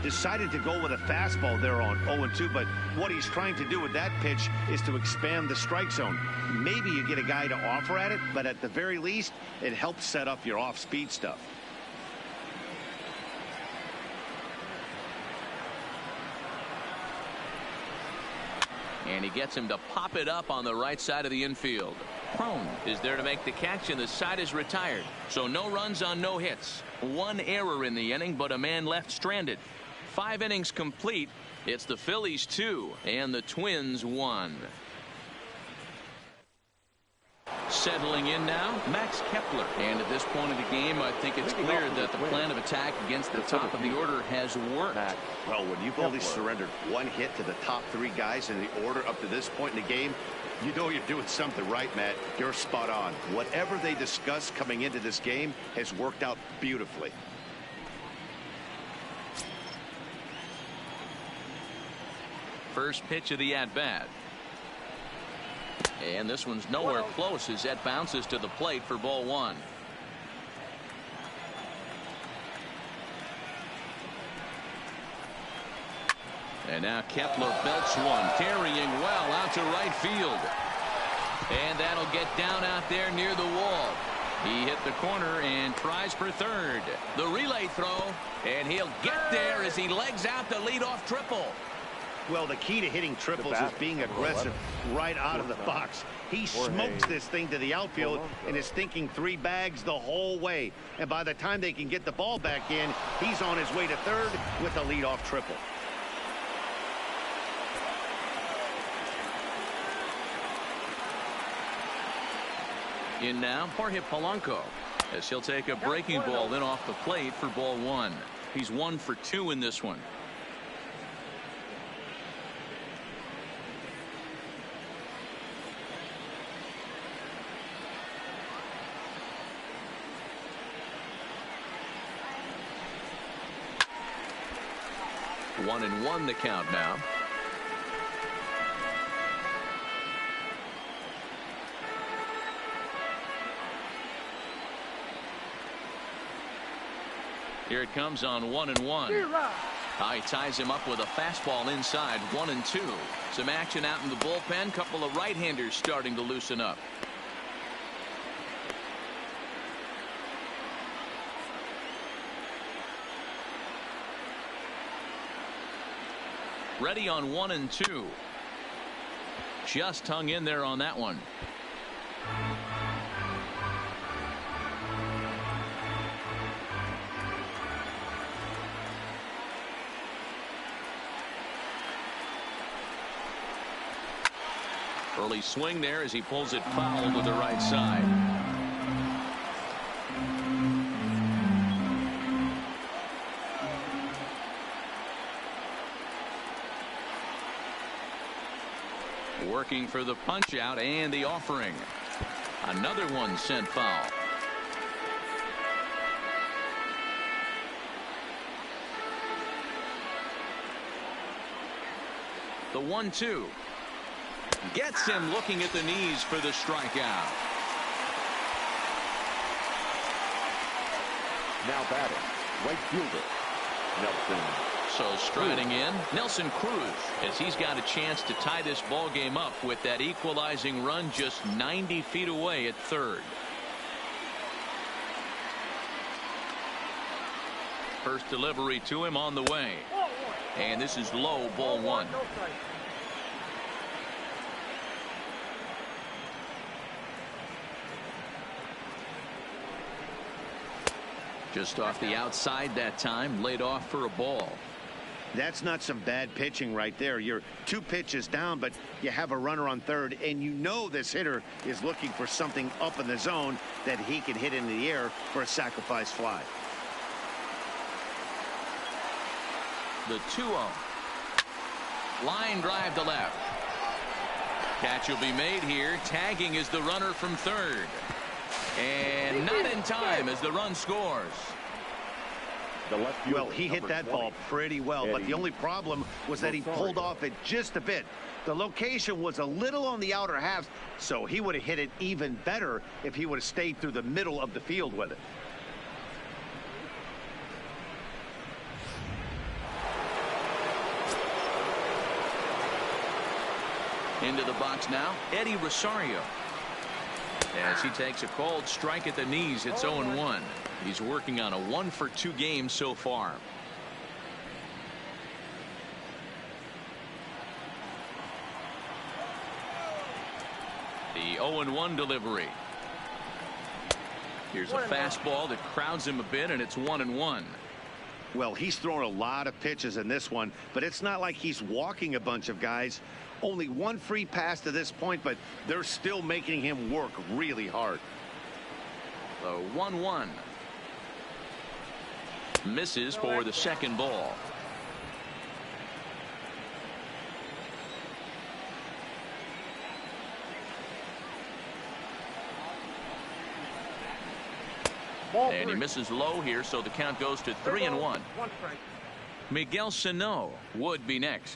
Decided to go with a fastball there on 0-2, but what he's trying to do with that pitch is to expand the strike zone. Maybe you get a guy to offer at it, but at the very least, it helps set up your off-speed stuff. And he gets him to pop it up on the right side of the infield. Crone is there to make the catch, and the side is retired. So no runs on no hits. 1 error in the inning, but a man left stranded. 5 innings complete. It's the Phillies 2 and the Twins 1. Settling in now, Max Kepler. And at this point of the game, I think it's clear that the plan of attack against the top of the order has worked. Well, when you've only surrendered 1 hit to the top 3 guys in the order up to this point in the game, you know you're doing something right, Matt. You're spot on. Whatever they discussed coming into this game has worked out beautifully. First pitch of the at-bat. And this one's nowhere close as that bounces to the plate for ball 1. And now Kepler belts one, carrying well out to right field. And that'll get down out there near the wall. He hit the corner and tries for third. The relay throw, and he'll get there as he legs out the leadoff triple. Well, the key to hitting triples is being aggressive right out of the box. He smokes this thing to the outfield and is thinking 3 bags the whole way. And by the time they can get the ball back in, he's on his way to third with a leadoff triple. In now, Jorge Polanco, as he'll take a breaking ball in off the plate for ball 1. He's 1 for 2 in this one. One and 1 the count now. Here it comes on 1 and 1. He ties him up with a fastball inside. 1 and 2. Some action out in the bullpen. Couple of right-handers starting to loosen up. Ready on 1 and 2. Just hung in there on that one. Early swing there as he pulls it foul to the right side. Working for the punch out and the offering. Another one sent foul. The 1-2 gets him looking at the knees for the strikeout. Now batting, right fielder Nelson. So striding in, Nelson Cruz, as he's got a chance to tie this ball game up with that equalizing run just 90 feet away at third. First delivery to him on the way. And this is low, ball 1. Just off the outside that time, laid off for a ball. That's not some bad pitching right there. You're 2 pitches down, but you have a runner on third, and you know this hitter is looking for something up in the zone that he can hit into the air for a sacrifice fly. The 2-0. Line drive to left. Catch will be made here. Tagging is the runner from third. And not in time as the run scores. Well, he hit that ball pretty well, but the only problem was that he pulled off it just a bit. The location was a little on the outer half, so he would have hit it even better if he would have stayed through the middle of the field with it. Into the box now, Eddie Rosario. As he takes a cold strike at the knees, it's 0-1. He's working on a 1-for-2 game so far. The 0-1 delivery. Here's a fastball that crowds him a bit, and it's 1-1. Well, he's thrown a lot of pitches in this one, but it's not like he's walking a bunch of guys. Only 1 free pass to this point, but they're still making him work really hard. The 1-1. Misses for the second ball. And he misses low here, so the count goes to 3-1. Miguel Sano would be next.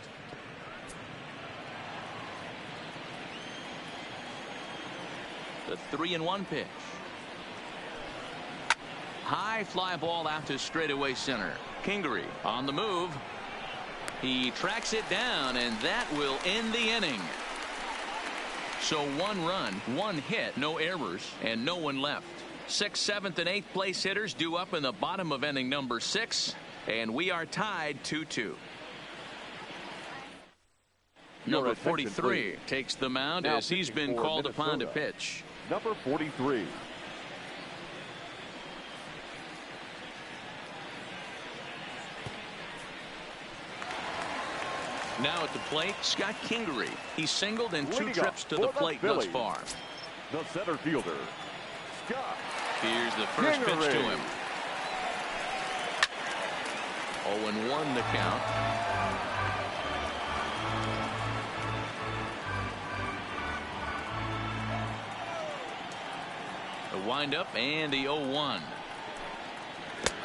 The 3-1 pitch. High fly ball out to straightaway center. Kingery on the move. He tracks it down, and that will end the inning. So 1 run, 1 hit, no errors, and no one left. 6th, 7th, and 8th place hitters due up in the bottom of inning number 6, and we are tied 2-2. Number 43 takes the mound as he's been called upon to pitch. Number 43. Now at the plate, Scott Kingery. He's singled in 2 trips to the plate thus far. The center fielder, Scott. Here's the first pitch to him. 0-1 the count. The windup and the 0-1.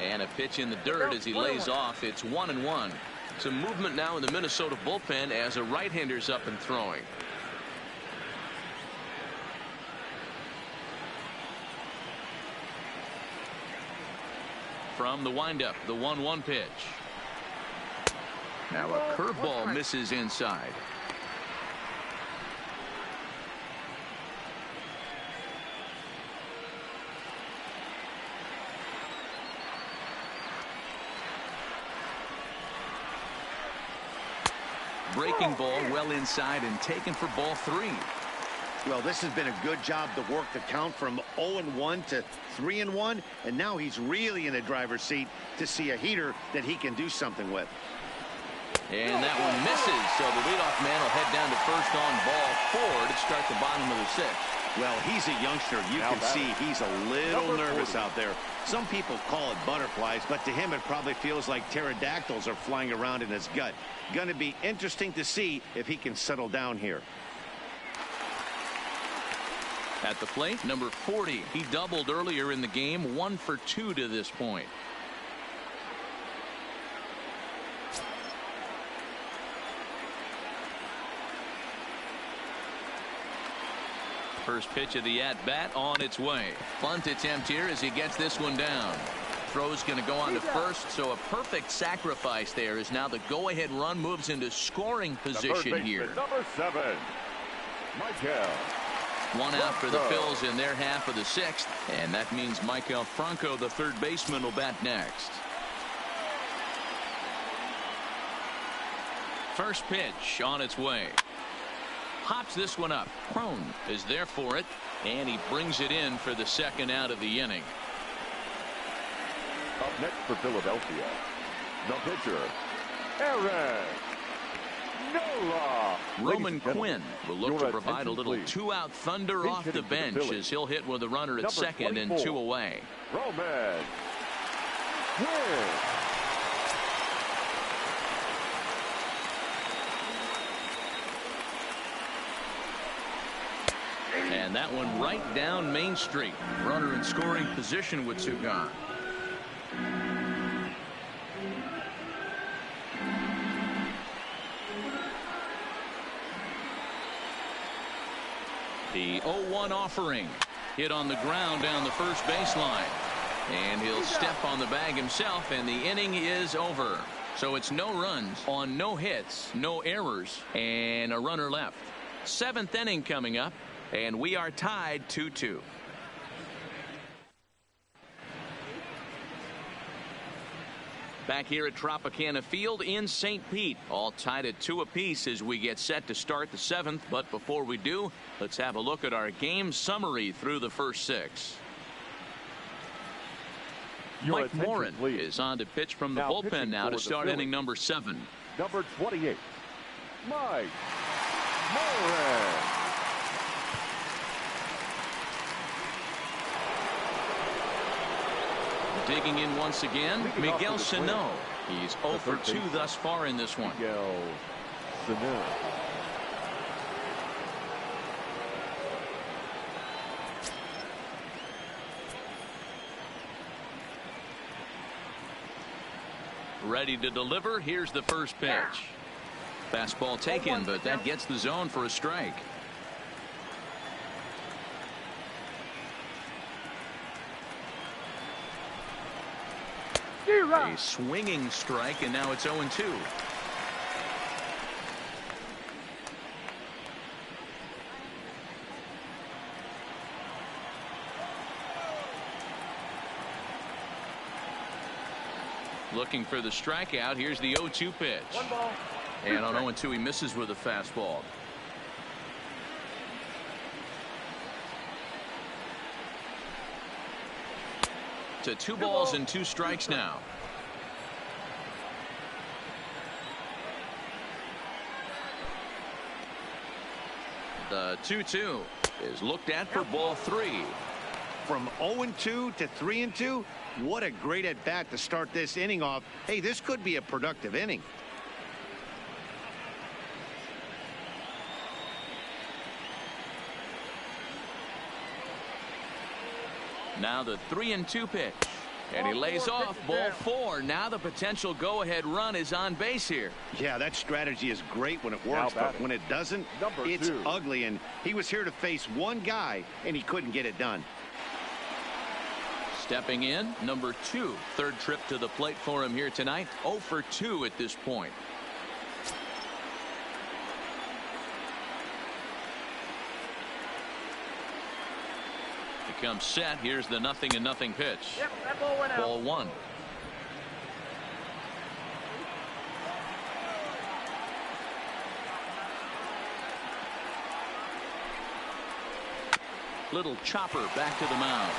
And a pitch in the dirt as he lays off. It's 1-1. Some movement now in the Minnesota bullpen as a right-hander's up and throwing. From the windup, the 1-1 pitch. Now a curveball misses inside. Breaking ball well inside and taken for ball 3. Well, this has been a good job to work the count from 0-1 to 3-1, and now he's really in the driver's seat to see a heater that he can do something with. And that one misses, so the leadoff man will head down to first on ball 4 to start the bottom of the 6th. Well, he's a youngster. You can see he's a little nervous out there. Some people call it butterflies, but to him it probably feels like pterodactyls are flying around in his gut. Going to be interesting to see if he can settle down here. At the plate, number 40. He doubled earlier in the game, 1 for 2 to this point. First pitch of the at-bat on its way. Bunt attempt here as he gets this one down. Throw's going to go on to first, so a perfect sacrifice there as now the go-ahead run moves into scoring position here. Number 7, Michael. One out for the Phillies in their half of the 6th, and that means Michael Franco, the third baseman, will bat next. First pitch on its way. Hops this one up. Crone is there for it, and he brings it in for the second out of the inning. Next for Philadelphia, the pitcher, Aaron Nola. Roman Quinn will look to provide a little two-out thunder off the bench as he'll hit with a runner at second and 2 away. Roman Quinn. And that one right down Main Street. Runner in scoring position with 2 gone. The 0-1 offering. Hit on the ground down the first baseline. And he'll step on the bag himself, and the inning is over. So it's no runs on no hits, no errors, and a runner left. 7th inning coming up, and we are tied 2-2. Back here at Tropicana Field in St. Pete, all tied at 2 apiece as we get set to start the 7th. But before we do, let's have a look at our game summary through the first 6. Mike Morin is on to pitch from the bullpen now to start inning number 7. Number 28, Mike Morin. Digging in once again, Miguel Sano. He's 0 for 2 thus far in this one. Miguel Sano. Ready to deliver. Here's the first pitch. Fastball taken, but that gets the zone for a strike. A swinging strike, and now it's 0-2. Looking for the strikeout. Here's the 0-2 pitch. And on 0-2, he misses with a fastball. To 2 balls and 2 strikes now. The 2-2 is looked at for ball 3. From 0-2 to 3-2, what a great at bat to start this inning off. Hey, this could be a productive inning. Now the 3-2 pitch, and he lays off ball 4. Now the potential go-ahead run is on base here. Yeah, that strategy is great when it works, but when it doesn't, it's ugly. And he was here to face one guy, and he couldn't get it done. Stepping in, number 2, 3rd trip to the plate for him here tonight. 0 for 2 at this point. Comes set. Here's the 0-0 pitch. Yep, that ball went out. Ball 1. Little chopper back to the mound.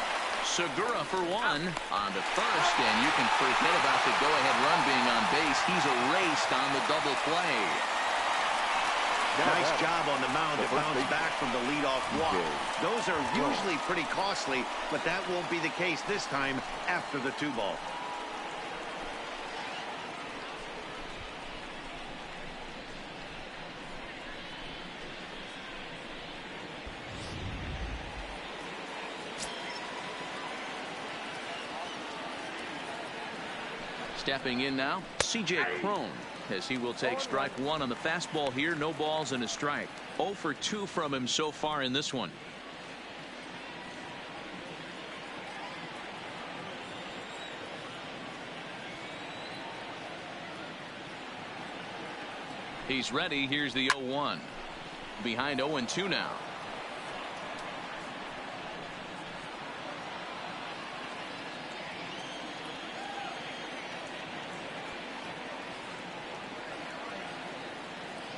Segura for 1 on to first, and you can forget about the go-ahead run being on base. He's erased on the double play. Nice job on the mound to bounce back from the leadoff walk. Those are usually pretty costly, but that won't be the case this time after the 2 ball. Stepping in now, C.J. Cron, as he will take strike 1 on the fastball here. No balls and a strike. 0 for 2 from him so far in this one. He's ready. Here's the 0-1. Behind 0-2 now.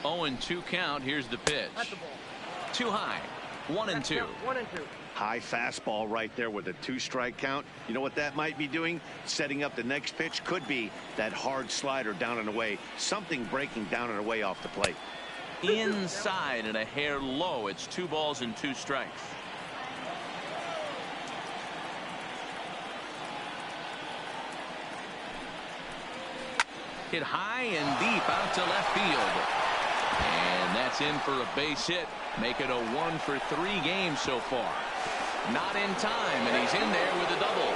Oh, and 2 count. Here's the pitch. Too high. 1-2. 1-2. High fastball right there with a 2-strike count. You know what that might be doing? Setting up the next pitch. Could be that hard slider down and away. Something breaking down and away off the plate. Inside and a hair low. It's 2 balls and 2 strikes. Hit high and deep out to left field. And that's in for a base hit. Make it a 1-for-3 game so far. Not in time, and he's in there with a double.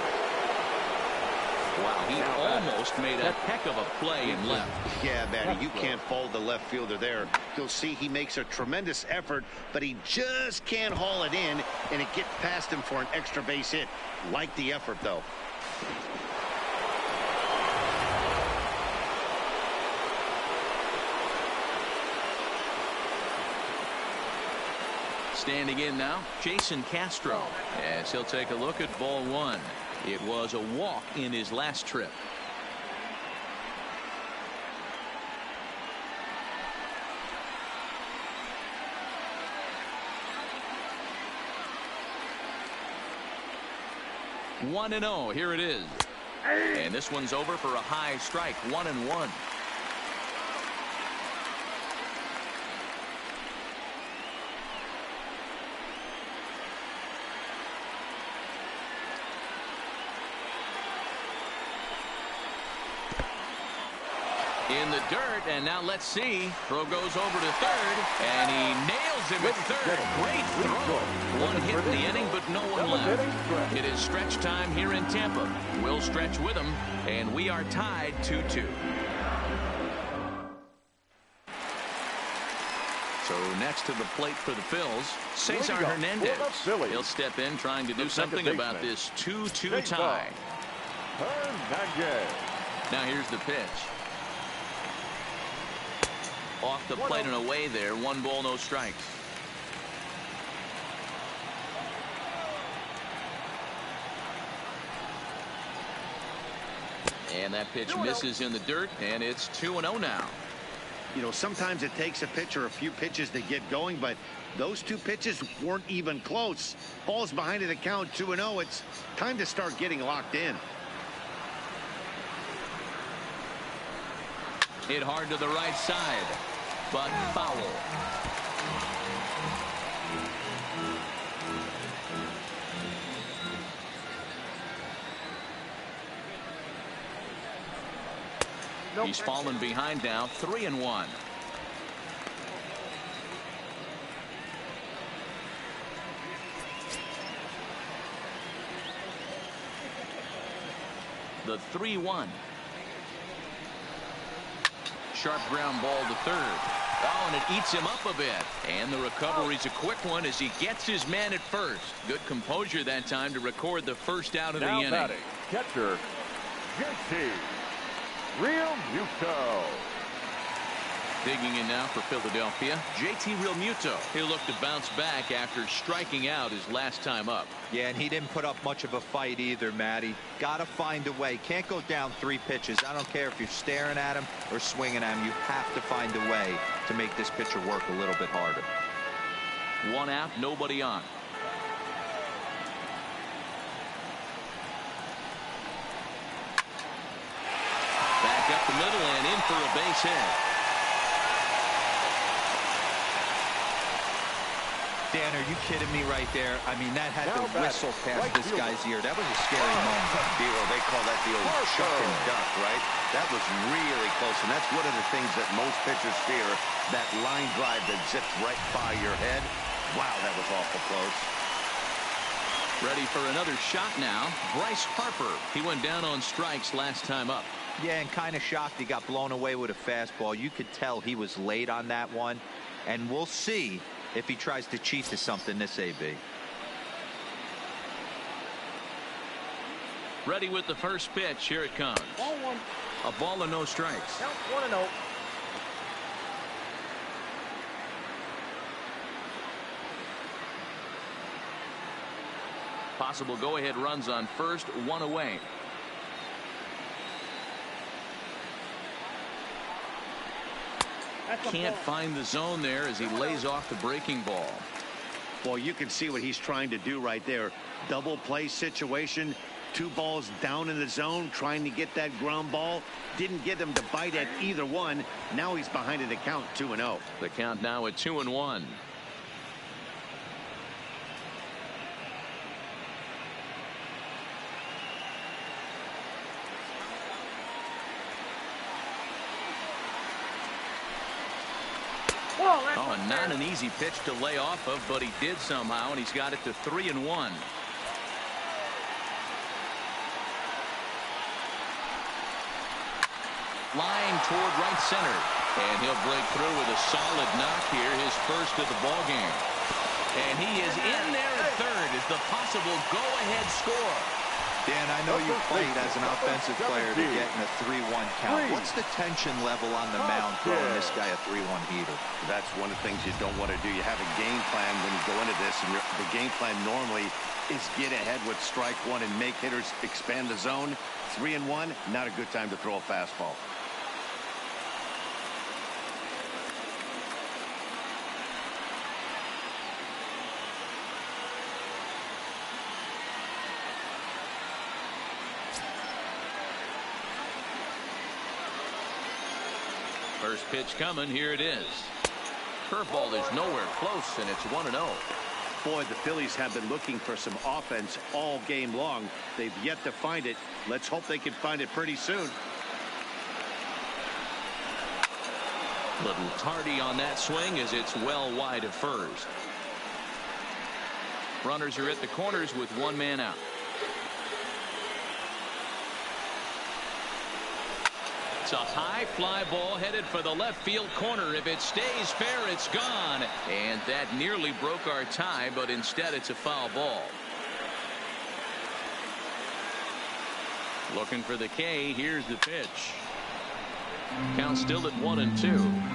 Wow, he almost made a heck of a play and left. Yeah, Matty, you can't fold the left fielder there. You'll see he makes a tremendous effort, but he just can't haul it in, and it gets past him for an extra base hit. Like the effort, though. Standing in now, Jason Castro, as he'll take a look at ball 1. It was a walk in his last trip. Hey. 1-0. Here it is. Hey. And this one's over for a high strike. 1-1. In the dirt, and now let's see. Throw goes over to third, and he nails him at third. Great throw. One hit in the inning, but no one left. It is stretch time here in Tampa. We'll stretch with him, and we are tied 2-2. So next to the plate for the Phils, Cesar Hernandez. He'll step in trying to do something about this 2-2 tie. Now here's the pitch. Off the plate and away there. 1 ball, no strikes. And that pitch misses in the dirt, and it's 2-0 now. You know, sometimes it takes a pitcher a few pitches to get going, but those 2 pitches weren't even close. Ball's behind the count, 2-0. It's time to start getting locked in. Hit hard to the right side, but foul. He's fallen behind now, 3-1. The 3-1. Sharp ground ball to third. Oh, and it eats him up a bit. And the recovery's a quick one as he gets his man at first. Good composure that time to record the first out of the inning. Batting, catcher, JT Realmuto. Digging in now for Philadelphia, JT Realmuto. He'll look to bounce back after striking out his last time up. Yeah, and he didn't put up much of a fight either, Matty. Got to find a way. Can't go down 3 pitches. I don't care if you're staring at him or swinging at him. You have to find a way to make this pitcher work a little bit harder. 1 out, nobody on. Back up the middle and in for a base hit. Dan, are you kidding me right there? I mean, that had to whistle past this guy's ear. That was a scary moment. They call that the old chuck and duck, right? That was really close, and that's one of the things that most pitchers fear, that line drive that zips right by your head. Wow, that was awful close. Ready for another shot now. Bryce Harper. He went down on strikes last time up. Yeah, and kind of shocked he got blown away with a fastball. You could tell he was late on that one, and we'll see if he tries to cheat to something this AB. Ready with the first pitch. Here it comes. Ball 1. A ball and no strikes. Count 1-0. Possible go-ahead runs on first, 1 away. Can't find the zone there as he lays off the breaking ball. Well, you can see what he's trying to do right there. Double play situation. 2 balls down in the zone, trying to get that ground ball. Didn't get him to bite at either one. Now he's behind in the count, 2-0. The count now at 2-1. Oh, not an easy pitch to lay off of, but he did somehow, and he's got it to 3-1. Line toward right center, and he'll break through with a solid knock here, his first of the ball game. And he is in there at third as the possible go-ahead score. Dan, I know you played as an offensive player to get in a 3-1 count. What's the tension level on the mound throwing this guy a 3-1 heater? That's one of the things you don't want to do. You have a game plan when you go into this, and the game plan normally is get ahead with strike one and make hitters expand the zone. 3-1, not a good time to throw a fastball. First pitch coming. Here it is. Curveball is nowhere close, and it's 1-0. Boy, the Phillies have been looking for some offense all game long. They've yet to find it. Let's hope they can find it pretty soon. Little tardy on that swing as it's well wide of first. Runners are at the corners with 1 man out. It's a high fly ball headed for the left field corner. If it stays fair, it's gone. And that nearly broke our tie, but instead it's a foul ball. Looking for the K. Here's the pitch. Count still at 1-2.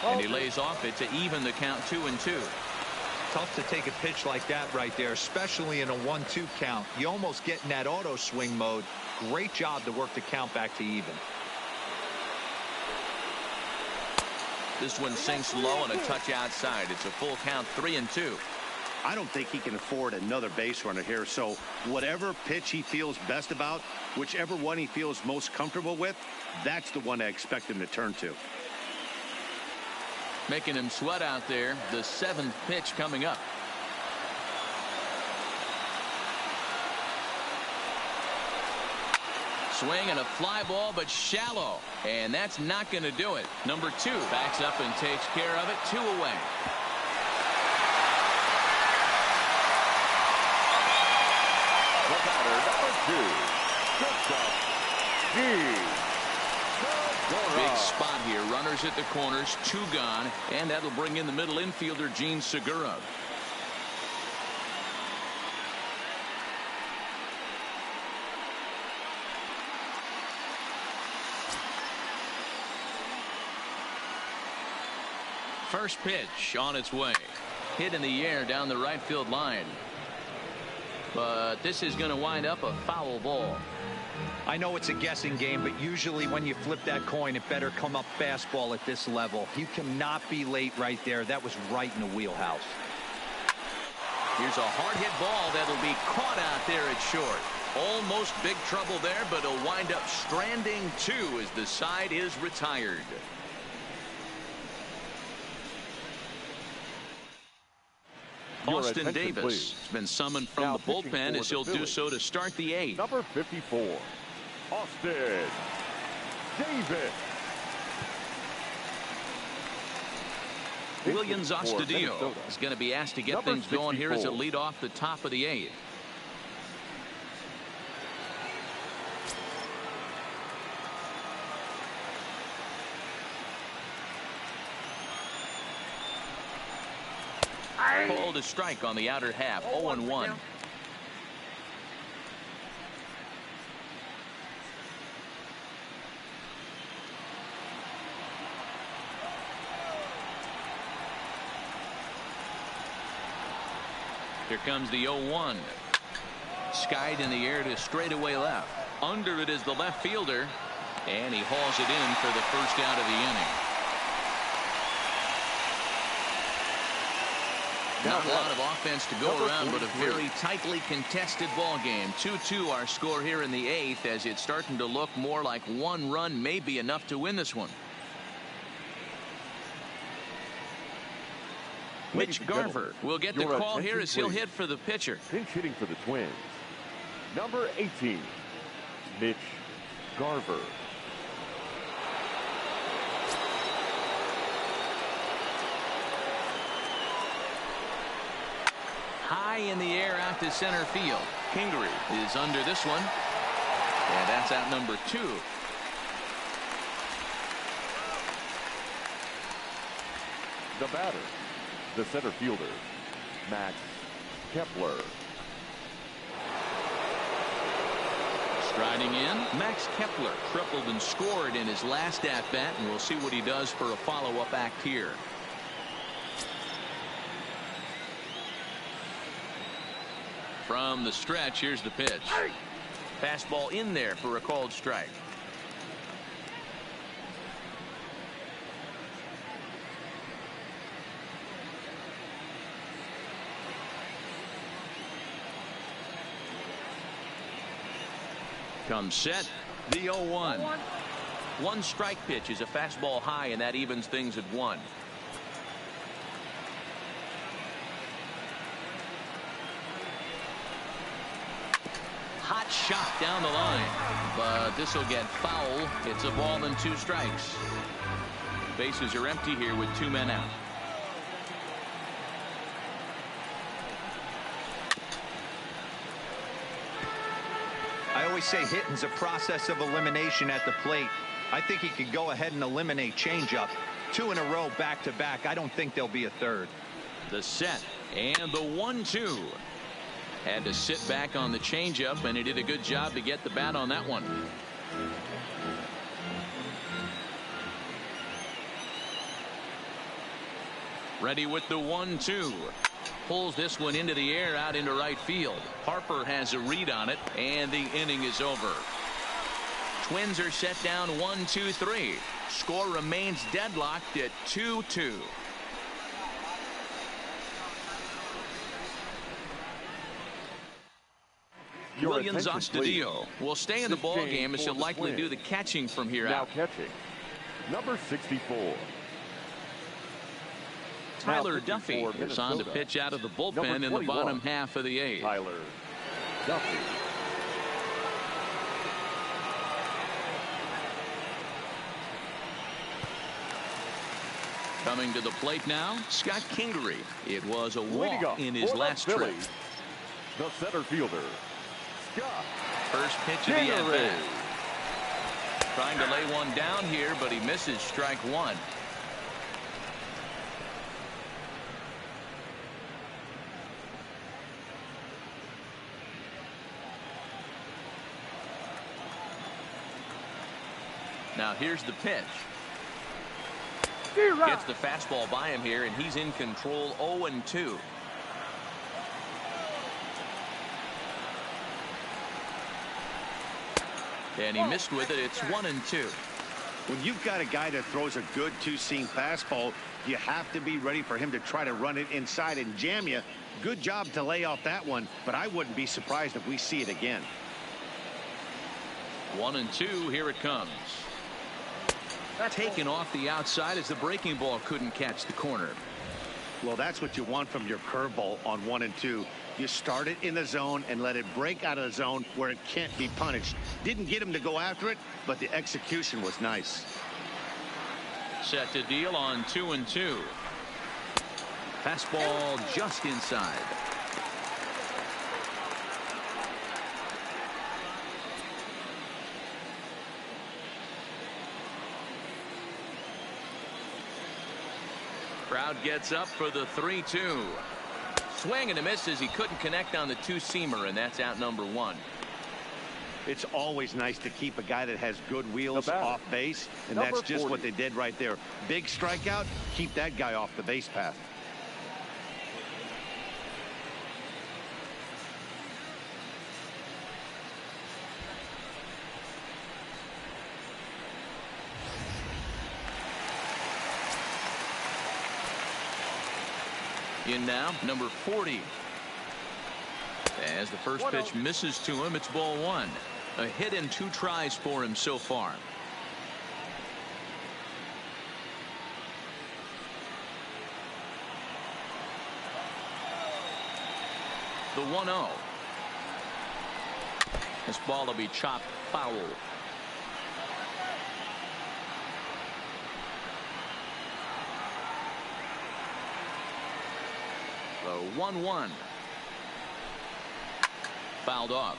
And he lays off it to even the count 2-2. Tough to take a pitch like that right there, especially in a 1-2 count. You almost get in that auto swing mode. Great job to work the count back to even. This one sinks low and a touch outside. It's a full count, 3-2. I don't think he can afford another base runner here. So whatever pitch he feels best about, whichever one he feels most comfortable with, that's the one I expect him to turn to. Making him sweat out there. The 7th pitch coming up. Swing and a fly ball, but shallow. And that's not going to do it. Number 2 backs up and takes care of it. 2 away. The batter, number 2, shortstop, Big spot here. Runners at the corners, 2 gone, and that'll bring in the middle infielder, Gene Segura. First pitch on its way. Hit in the air down the right field line. But this is going to wind up a foul ball. I know it's a guessing game, but usually when you flip that coin, it better come up fastball at this level. You cannot be late right there. That was right in the wheelhouse. Here's a hard hit ball that'll be caught out there at short. Almost big trouble there, but it'll wind up stranding 2 as the side is retired. Austin Davis has been summoned from now the bullpen as he'll do so to start the 8th. Number 54, Austin Davis. Williams Astudillo is going to be asked to get Number things going here as a 64. lead off the top of the 8th. Called a strike on the outer half. 0-1. Here comes the 0-1. skied in the air to straightaway left. Under it is the left fielder, and he hauls it in for the first out of the inning. Not a lot of offense to go around, but a very tightly contested ball game. 2-2 our score here in the 8th, as it's starting to look more like one run may be enough to win this one. Mitch Garver will get the call here as he'll hit for the pitcher. Pinch hitting for the Twins, number 18, Mitch Garver. High in the air out to center field. Kingery is under this one, and that's out number 2. The batter, the center fielder, Max Kepler. Striding in, Max Kepler tripled and scored in his last at-bat, and we'll see what he does for a follow-up act here. From the stretch, here's the pitch. Fastball in there for a called strike. Comes set, the 0-1. One strike pitch is a fastball high, and that evens things at 1. Hot shot down the line, but this will get foul. It's a ball and 2 strikes. Bases are empty here with 2 men out. I always say hitting's a process of elimination at the plate. I think he could go ahead and eliminate changeup. 2 in a row back to back. I don't think there'll be a third. The set and the 1-2. Had to sit back on the changeup, and he did a good job to get the bat on that one. Ready with the 1-2. Pulls this one into the air out into right field. Harper has a read on it, and the inning is over. Twins are set down 1-2-3. Score remains deadlocked at 2-2. Williams Astudillo will stay in the ball game, as he'll likely do the catching from here out. Now catching, number 64. Tyler Duffy is on to pitch out of the bullpen in the bottom half of the 8th. Tyler Duffy. Coming to the plate now, Scott Kingery. It was a walk in his last trip. The center fielder, Scott. First pitch of the at-bat. Trying to lay one down here, but he misses strike 1. Now here's the pitch. Gets the fastball by him here, and he's in control. 0-2. And he missed with it. It's 1-2. When you've got a guy that throws a good 2-seam fastball, you have to be ready for him to try to run it inside and jam you. Good job to lay off that one, but I wouldn't be surprised if we see it again. 1-2. Here it comes. Taken off the outside as the breaking ball couldn't catch the corner. Well, that's what you want from your curveball on 1 and 2. You start it in the zone and let it break out of the zone where it can't be punished. Didn't get him to go after it, but the execution was nice. Set to deal on 2-2. Fastball just inside. Crowd gets up for the 3-2. Swing and a miss as he couldn't connect on the 2-seamer, and that's out number 1. It's always nice to keep a guy that has good wheels off base, and that's just what they did right there. Big strikeout, keep that guy off the base path. In now, number 40. As the first pitch misses to him, it's ball 1. A hit in 2 tries for him so far. The 1-0. This ball will be chopped foul. The 1-1. Fouled off.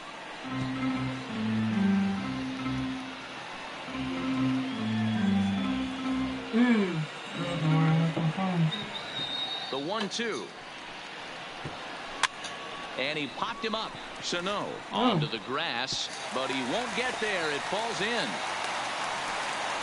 The 1-2. And he popped him up. Sano onto the grass, but he won't get there. It falls in.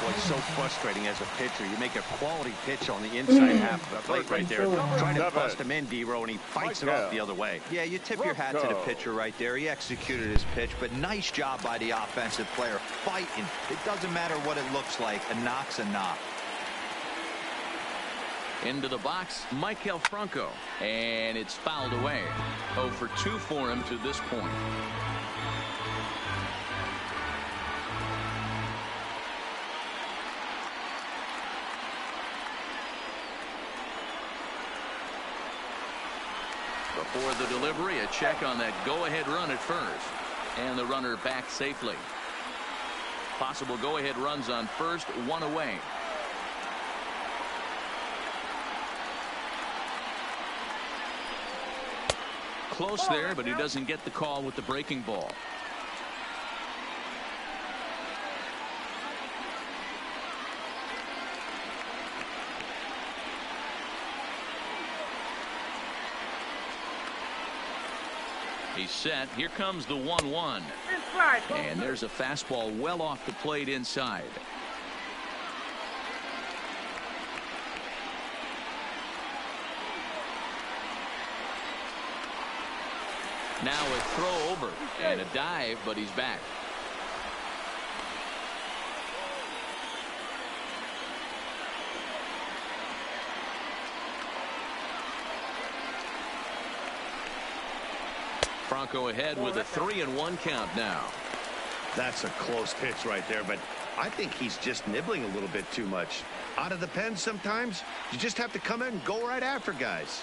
Boy, it's so frustrating as a pitcher. You make a quality pitch on the inside half of the plate right there. Trying to bust him in, D-Row, and he fights it off the other way. Yeah, you tip your hat to the pitcher right there. He executed his pitch, but nice job by the offensive player fighting. It doesn't matter what it looks like. A knock's a knock. Into the box, Maikel Franco, and it's fouled away. 0 for 2 for him to this point. Before the delivery, a check on that go-ahead run at first, and the runner back safely. Possible go-ahead runs on first, 1 away. Close there, but he doesn't get the call with the breaking ball. He's set. Here comes the 1-1. And there's a fastball well off the plate inside. Now a throw over and a dive, but he's back. Franco ahead with a 3-1 count now. That's a close pitch right there, but I think he's just nibbling a little bit too much. Out of the pen sometimes, you just have to come in and go right after guys.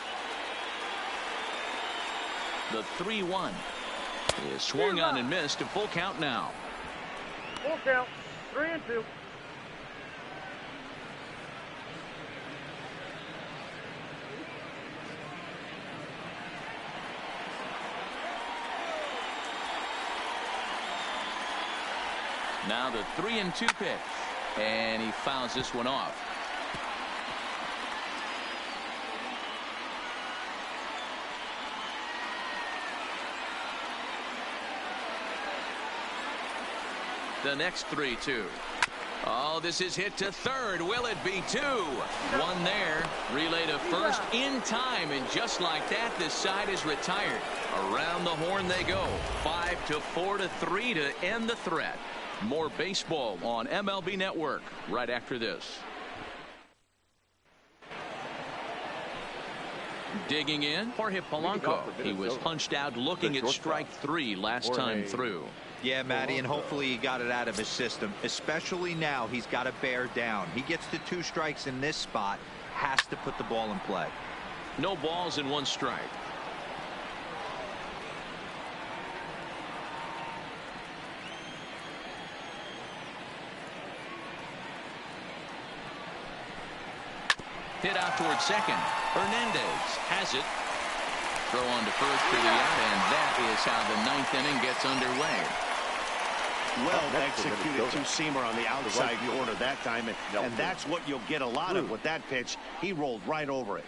The 3-1 is swung on and missed. A full count now. Full count. 3-2. Now the 3-2 pitch, and he fouls this one off. The next 3-2. Oh, this is hit to third. Will it be 2? 1 there. Relay to first in time, and just like that, this side is retired. Around the horn they go. 5-4-3 to end the threat. More baseball on MLB Network right after this. Digging in, Jorge Polanco. He was punched out looking at strike 3 last time through. Yeah, Matty, and hopefully he got it out of his system. Especially now, he's got to bear down. He gets to 2 strikes in this spot, has to put the ball in play. No balls and 1 strike. Hit out towards second. Hernandez has it. Throw on to first for the out, and that is how the 9th inning gets underway. Well executed two-seamer on the outside corner that time, and that's what you'll get a lot of with that pitch. He rolled right over it.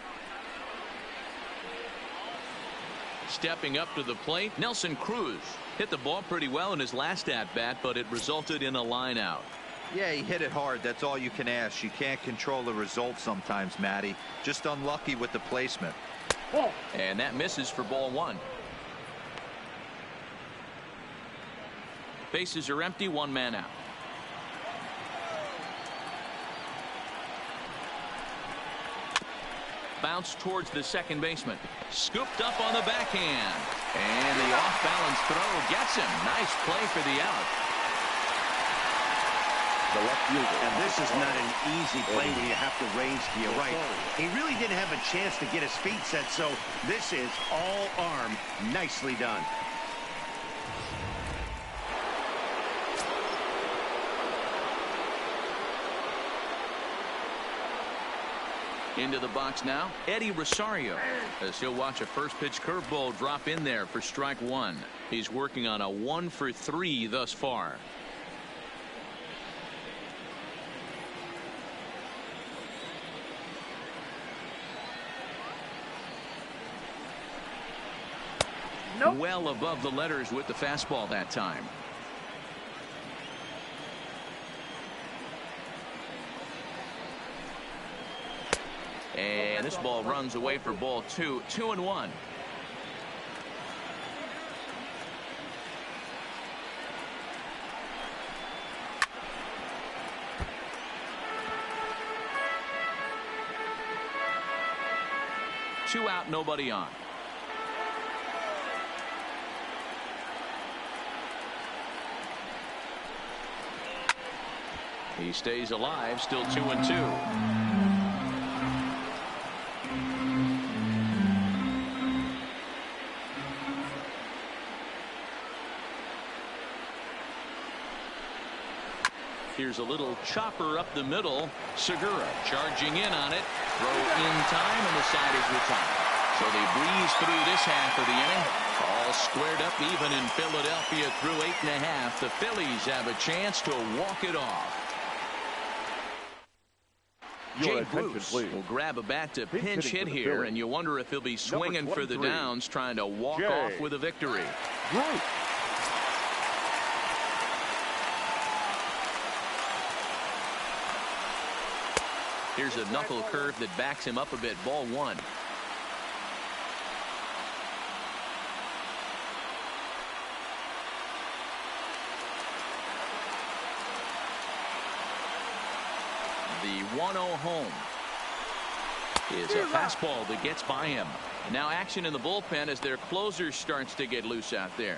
Stepping up to the plate, Nelson Cruz hit the ball pretty well in his last at-bat, but it resulted in a line out. Yeah, he hit it hard. That's all you can ask. You can't control the result sometimes, Matty. Just unlucky with the placement. And that misses for ball 1. Bases are empty, 1 man out. Bounced towards the second baseman. Scooped up on the backhand. And the off-balance throw gets him. Nice play for the out. The left fielder. And this is not an easy play when you have to range to your right. He really didn't have a chance to get his feet set, so this is all arm. Nicely done. Into the box now, Eddie Rosario, as he'll watch a first pitch curveball drop in there for strike one. He's working on a 1 for 3 thus far. Nope. Well above the letters with the fastball that time. And this ball runs away for ball 2. 2-1. Two out, nobody on. He stays alive, still 2-2. Here's a little chopper up the middle. Segura charging in on it. Throw in time, and the side is retired. So they breeze through this half of the inning. All squared up even in Philadelphia through 8.5. The Phillies have a chance to walk it off. Jay Bruce will grab a bat to pinch hit here, and you wonder if he'll be swinging for the downs, trying to walk off with a victory. Right. Here's a knuckle curve that backs him up a bit. Ball 1. The 1-0 home is a fastball that gets by him. And now action in the bullpen as their closer starts to get loose out there.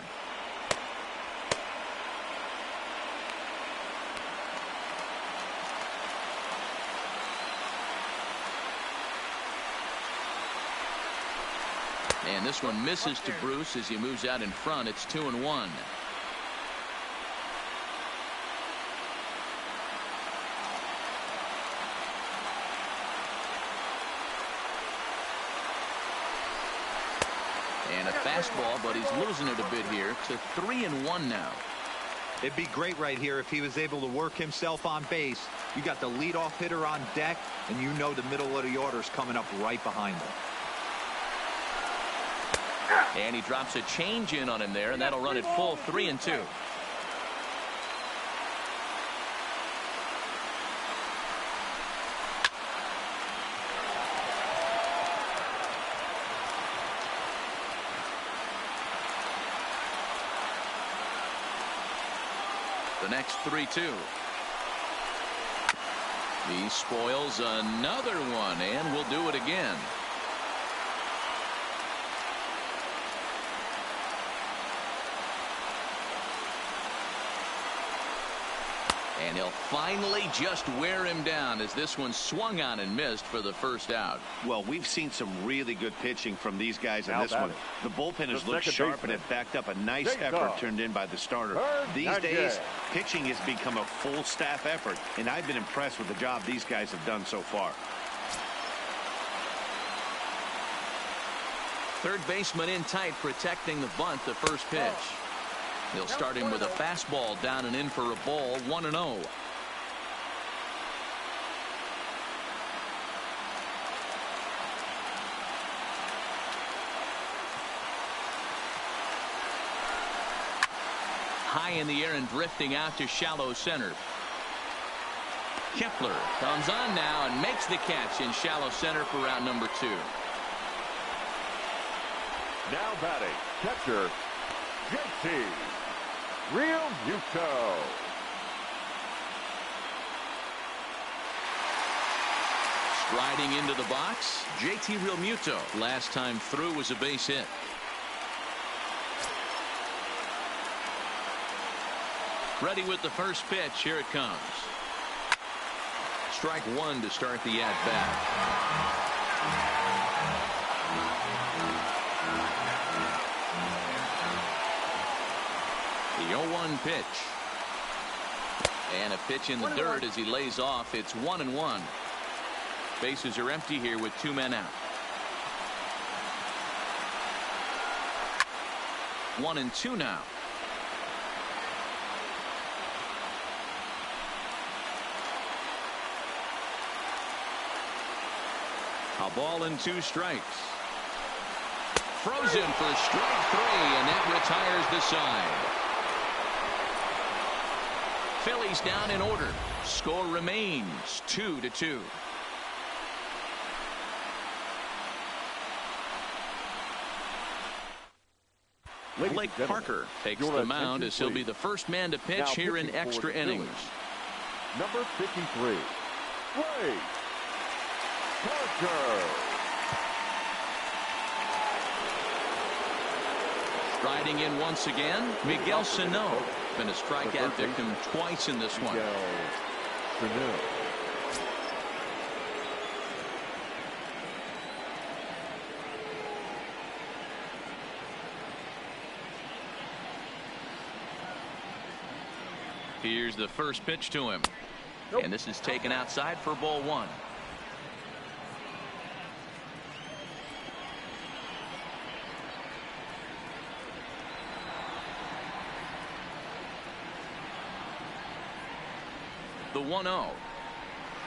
And this one misses to Bruce as he moves out in front. It's 2-1. And a fastball, but he's losing it a bit here to 3-1 now. It'd be great right here if he was able to work himself on base. You got the leadoff hitter on deck, and you know the middle of the order is coming up right behind him. And he drops a change in on him there, and that'll run it full 3-2. The next 3-2. He spoils another one, and will do it again. And he'll finally just wear him down as this one swung on and missed for the first out. Well, we've seen some really good pitching from these guys in this one. The bullpen has looked sharp and have backed up a nice effort turned in by the starter. These days, pitching has become a full staff effort, and I've been impressed with the job these guys have done so far. Third baseman in tight, protecting the bunt, the first pitch. He'll start him with a fastball down and in for a ball. 1-0. High in the air and drifting out to shallow center. Kepler comes on now and makes the catch in shallow center for round number 2. Now batting, catcher, JT Realmuto. Riding into the box, JT Realmuto. Last time through was a base hit. Ready with the first pitch. Here it comes. Strike one to start the at-bat. The 0-1 pitch. And a pitch in the dirt as he lays off. It's 1-1. Bases are empty here with 2 men out. 1-2 now. A ball and 2 strikes. Frozen for strike 3, and that retires the side. Phillies down in order. Score remains 2-2. Blake Parker takes the mound as he'll be the first man to pitch here in extra innings. Number 53, Blake Parker. Riding in once again, Miguel Sano. Been a strikeout victim twice in this one. Here's the first pitch to him. And this is taken outside for ball 1. The 1-0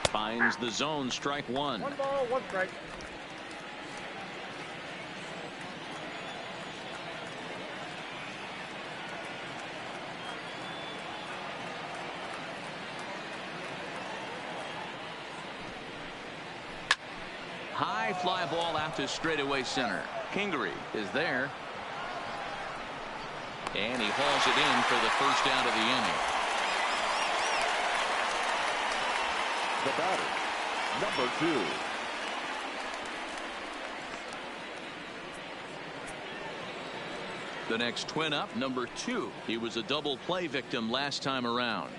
finds the zone. Strike 1. 1 ball, 1 strike. High fly ball out to straightaway center. Kingery is there. And he hauls it in for the first out of the inning. The batter, number 2. The next twin up, number 2. He was a double play victim last time around.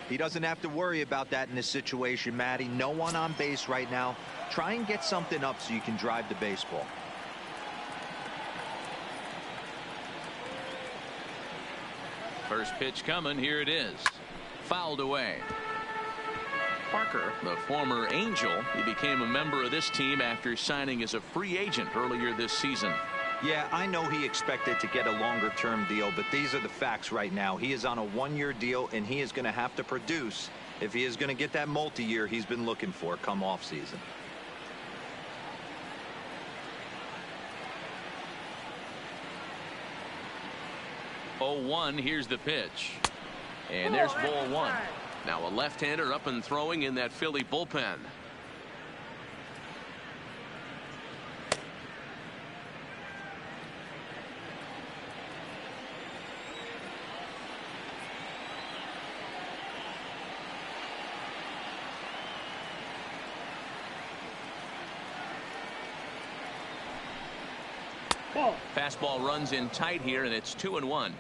He doesn't have to worry about that in this situation, Matty. No one on base right now. Try and get something up so you can drive the baseball. First pitch coming. Here it is. Fouled away. Parker, the former Angel, he became a member of this team after signing as a free agent earlier this season. Yeah, I know he expected to get a longer-term deal, but these are the facts right now. He is on a 1-year deal, and he is going to have to produce if he is going to get that multi-year he's been looking for come off-season. Oh-1, here's the pitch. And there's ball 1. Now a left-hander up and throwing in that Philly bullpen. Fastball runs in tight here, and it's 2-1.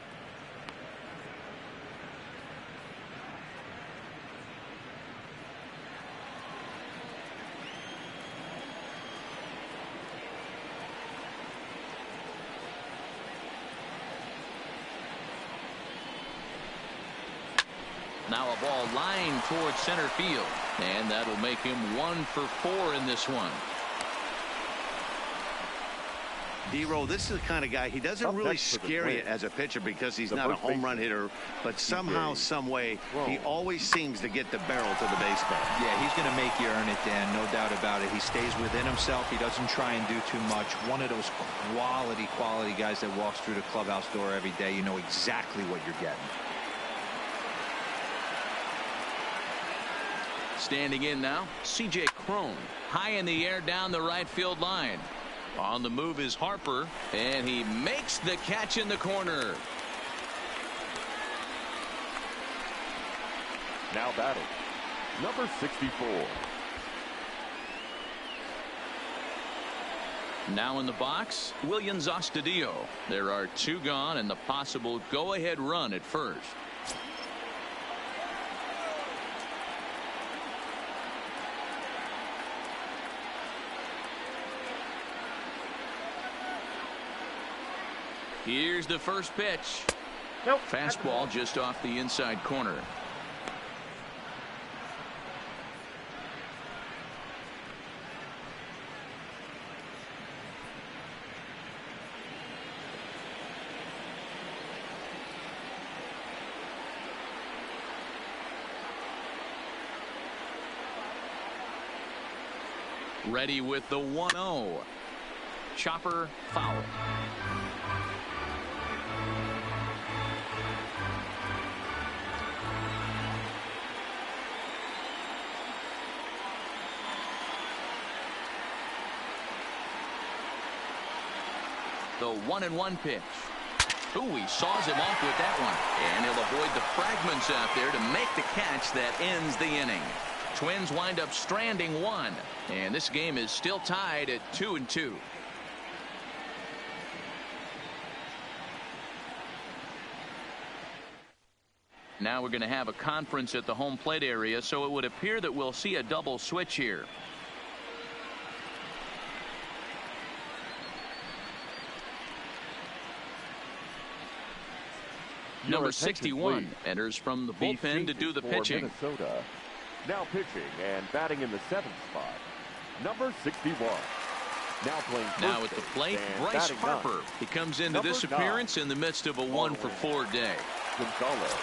Now a ball lined towards center field, and that'll make him 1 for 4 in this one. D-Roll, this is the kind of guy, he doesn't really scare you as a pitcher because he's not a home run hitter, but somehow, some way, he always seems to get the barrel to the baseball. Yeah, he's going to make you earn it, Dan, no doubt about it. He stays within himself. He doesn't try and do too much. One of those quality guys that walks through the clubhouse door every day. You know exactly what you're getting. Standing in now, C.J. Cron, high in the air down the right field line. On the move is Harper, and he makes the catch in the corner. Now batting, number 64. Now in the box, Williams Astudillo. There are 2 gone and the possible go-ahead run at first. Here's the first pitch. Nope. Fastball just off the inside corner. Ready with the 1-0. Chopper foul. The 1-1 pitch. Ooh, he saws him off with that one. And he'll avoid the fragments out there to make the catch that ends the inning. Twins wind up stranding 1. And this game is still tied at 2-2. Now we're going to have a conference at the home plate area, so it would appear that we'll see a double switch here. Number 61 enters from the bullpen to do the pitching. Minnesota. Now pitching and batting in the 7th spot, number 61. Now playing now at the plate, Bryce Harper. 9. He comes into number this appearance 9. in the midst of a 1-for-4 day. Gonzalez.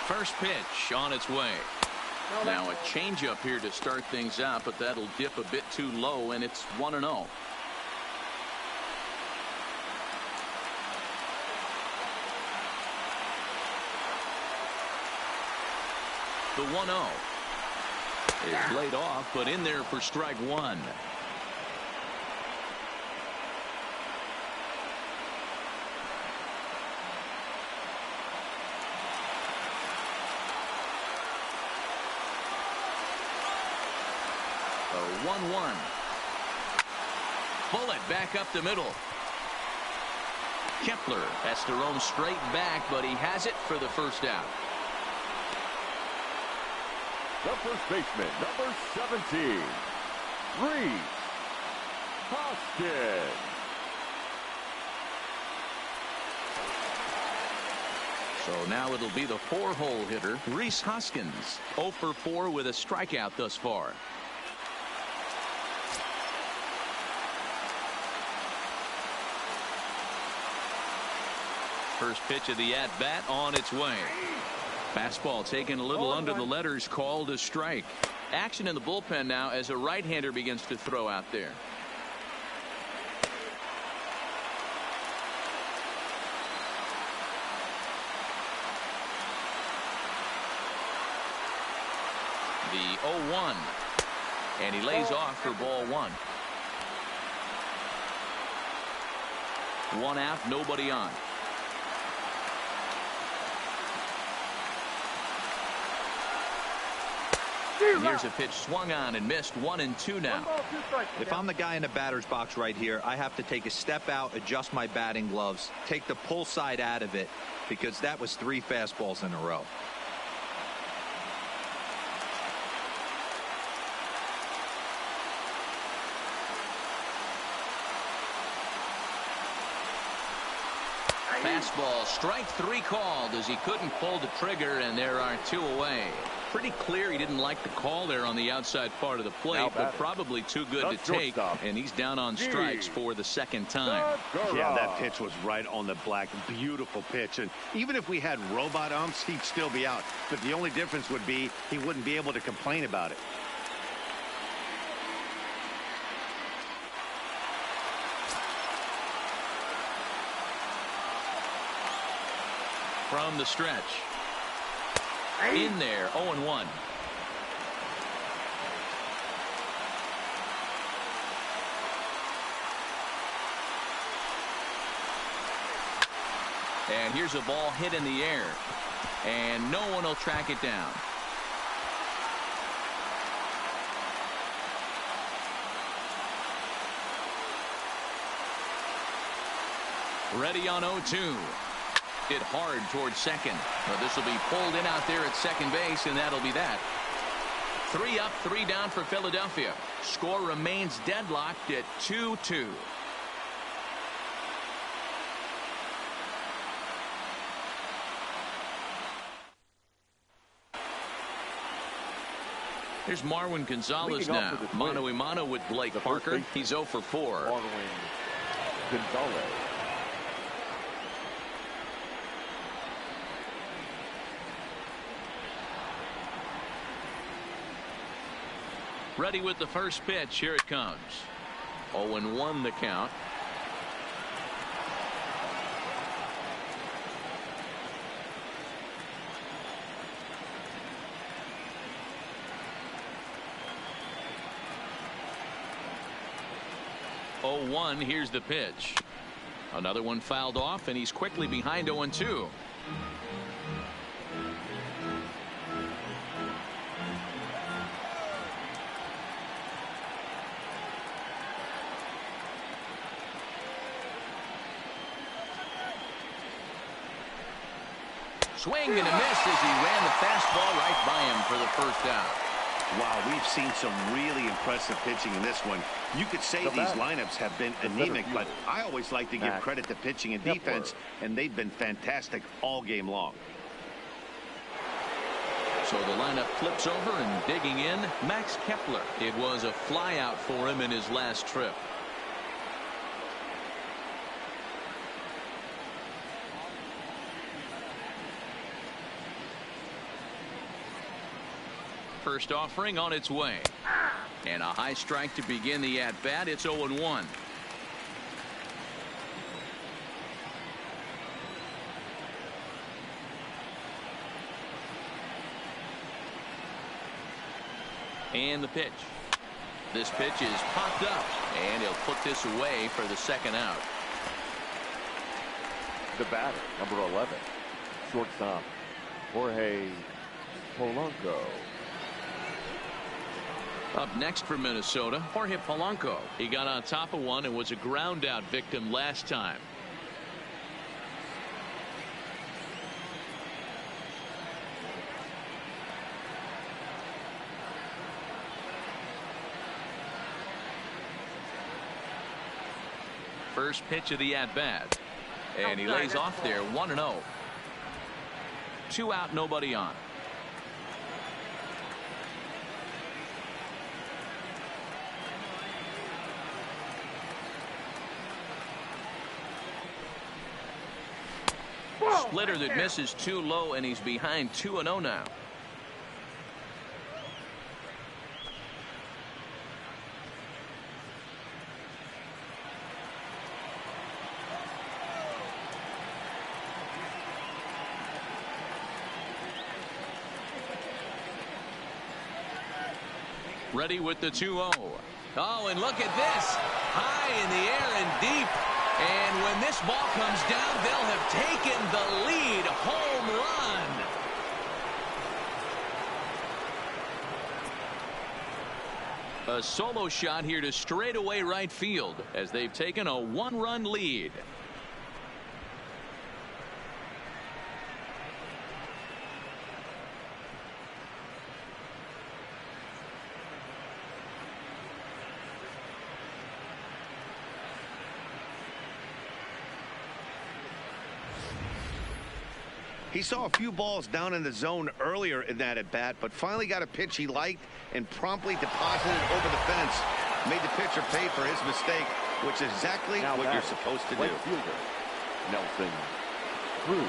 First pitch on its way. Now a changeup here to start things out, but that'll dip a bit too low, and it's 1-0. The 1-0 is laid off, but in there for strike 1. The 1-1. Bullet back up the middle. Kepler has to roam straight back, but he has it for the first out. The first baseman, number 17, Rhys Hoskins. So now it'll be the 4-hole hitter, Rhys Hoskins, 0 for 4 with a strikeout thus far. First pitch of the at-bat on its way. Fastball taken a little under the letters, called a strike. Action in the bullpen now as a right-hander begins to throw out there. The 0-1. And he lays off for ball 1. 1 out, nobody on. Here's a pitch swung on and missed. 1-2 now. If I'm the guy in the batter's box right here, I have to take a step out, adjust my batting gloves, take the pull side out of it, because that was 3 fastballs in a row. Fastball, strike 3 called as he couldn't pull the trigger, and there are 2 away. Pretty clear he didn't like the call there on the outside part of the plate, but probably too good to take, and he's down on strikes for the 2nd time. Yeah, that pitch was right on the black. Beautiful pitch, and even if we had robot umps, he'd still be out, but the only difference would be he wouldn't be able to complain about it. From the stretch. In there, 0-1. And here's a ball hit in the air. And no one will track it down. Ready on 0-2. Hit hard towards second. But this will be pulled in out there at second base, and that'll be that. 3 up, 3 down for Philadelphia. Score remains deadlocked at 2-2. Here's Marwin Gonzalez now. Mano-a-mano with Blake Parker. He's 0 for 4. Marwin Gonzalez. Ready with the first pitch. Here it comes. 0-1 the count. Here's the pitch. Another one fouled off, and he's quickly behind 0-2. Swing and a miss as he ran the fastball right by him for the first out. Wow, we've seen some really impressive pitching in this one. You could say these lineups have been anemic, but I always like to give credit to pitching and defense, and they've been fantastic all game long. So the lineup flips over, and digging in, Max Kepler. It was a flyout for him in his last trip. First offering on its way. And a high strike to begin the at-bat. It's 0-1. And the pitch. This pitch is popped up, and he'll put this away for the second out. The batter, number 11, shortstop Jorge Polanco. Up next for Minnesota, Jorge Polanco. He got on top of one and was a ground out victim last time. First pitch of the at-bat. And he lays off there 1-0. 2 out, nobody on. Splitter that misses too low, and he's behind 2-0 now. Ready with the 2-0. Oh, and look at this. High in the air and deep. And when this ball comes down, they'll have taken the lead. Home run. A solo shot here to straightaway right field as they've taken a 1-run lead. He saw a few balls down in the zone earlier in that at bat, but finally got a pitch he liked and promptly deposited it over the fence. Made the pitcher pay for his mistake, which is exactly what you're supposed to do. Fielder, Nelson Cruz.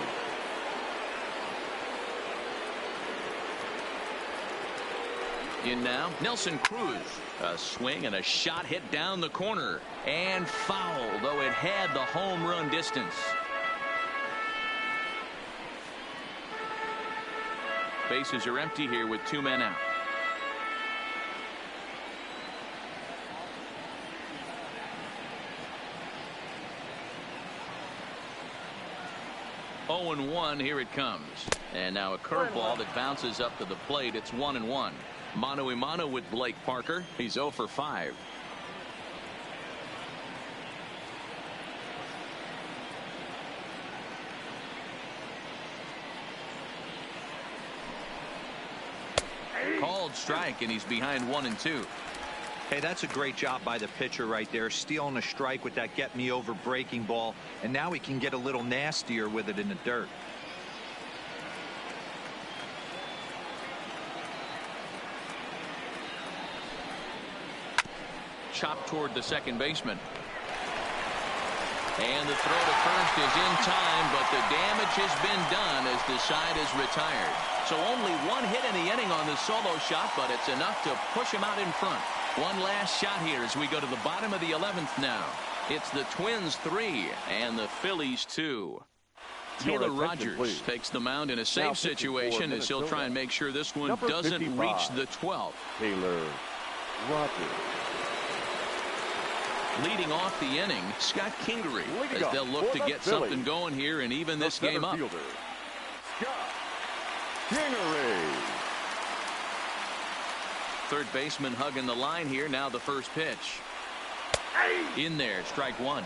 In now, Nelson Cruz. A swing and a shot hit down the corner and foul, though it had the home run distance. Bases are empty here with 2 men out. Oh and 1, here it comes. And now a curveball that bounces up to the plate. It's 1-1. Mano-a-mano with Blake Parker. He's 0 for 5. called strike, and he's behind 1-2. Hey, that's a great job by the pitcher right there, stealing a strike with that get me over breaking ball, and now he can get a little nastier with it in the dirt. Chopped toward the second baseman. And the throw to first is in time, but the damage has been done as the side is retired. So only one hit in the inning on the solo shot, but it's enough to push him out in front. One last shot here as we go to the bottom of the 11th now. It's the Twins 3 and the Phillies 2. Taylor Rogers takes the mound in a safe situation as he'll try and make sure this one doesn't reach the 12th. Taylor Rogers. Leading off the inning, Scott Kingery, as they'll look to get something going here and even this game up. Scott Kingery. Third baseman hugging the line here. Now the first pitch. In there, strike one.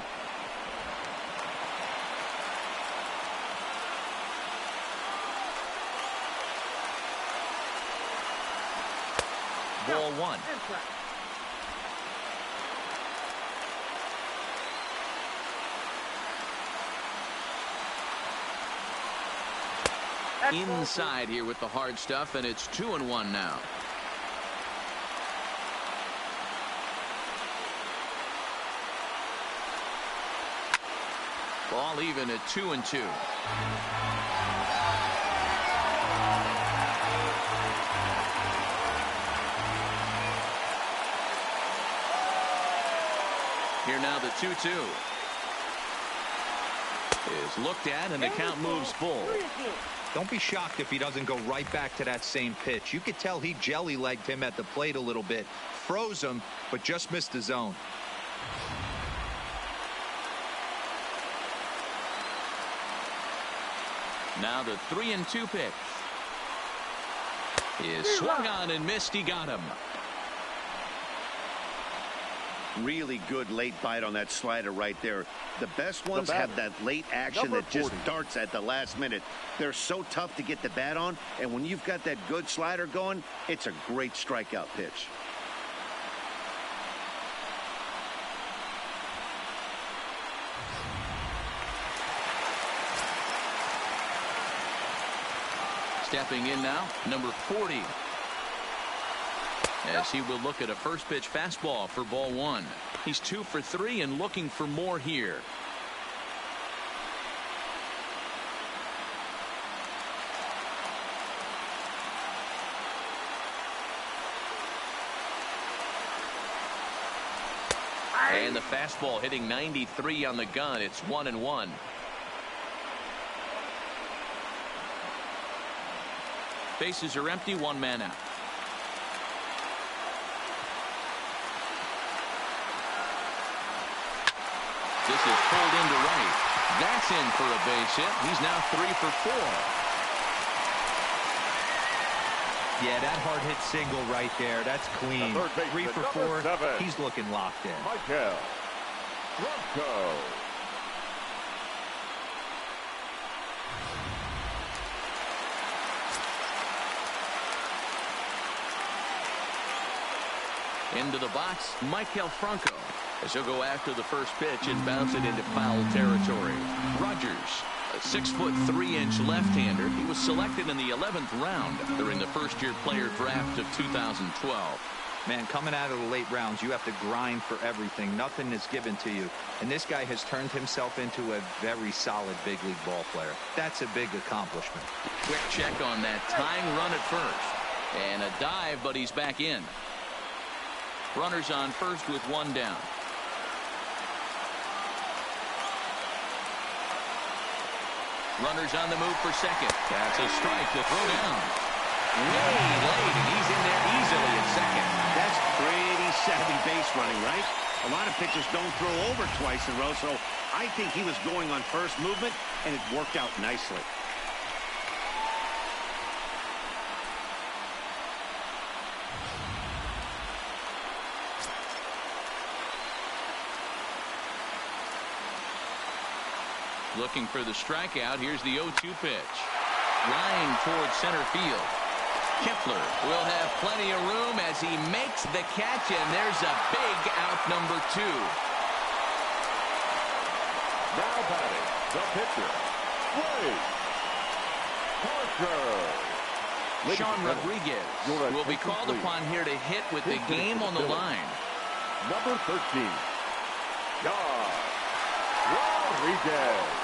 Ball one. Inside here with the hard stuff, and it's 2-1 now. Ball even at 2-2. Here now the 2-2 is looked at, and the count moves full. Don't be shocked if he doesn't go right back to that same pitch. You could tell he jelly-legged him at the plate a little bit, froze him, but just missed the zone. Now the 3-2 pitch is swung on and missed. He got him. Really good late bite on that slider right there. The best ones have that late action that just darts at the last minute. They're so tough to get the bat on, and when you've got that good slider going, it's a great strikeout pitch. Stepping in now, number 40. As he will look at a first pitch fastball for ball one. He's 2 for 3 and looking for more here. And the fastball hitting 93 on the gun. It's 1-1. Bases are empty, one man out. This is pulled into right. That's in for a base hit. He's now 3 for 4. Yeah, that hard hit single right there. That's clean. 3 for 4. He's looking locked in. Michael Bronco. Into the box, Michael Franco, as he'll go after the first pitch and bounce it into foul territory. Rogers, a 6'3" left-hander. He was selected in the 11th round during the first-year player draft of 2012. Man, coming out of the late rounds, you have to grind for everything. Nothing is given to you. And this guy has turned himself into a very solid big league ball player. That's a big accomplishment. Quick check on that tying run at first. And a dive, but he's back in. Runners on first with one down. Runners on the move for second. That's a strike to throw down. Way late, and he's in there easily at second. That's pretty savvy base running, right? A lot of pitchers don't throw over twice in a row, so I think he was going on first movement, and it worked out nicely. Looking for the strikeout. Here's the 0-2 pitch. Line towards center field. Kepler will have plenty of room as he makes the catch, and there's a big out number 2. Now batting, the pitcher, Blake Parker. Sean Rodriguez will be called upon here to hit with the game on the line. Number 13, Sean Rodriguez.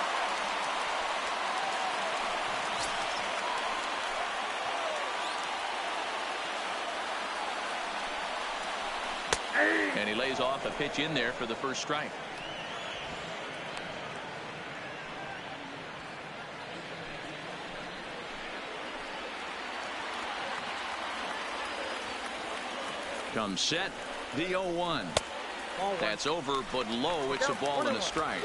And he lays off a pitch in there for the first strike. Comes set, the 0-1. That's over, but low. It's a ball and a strike.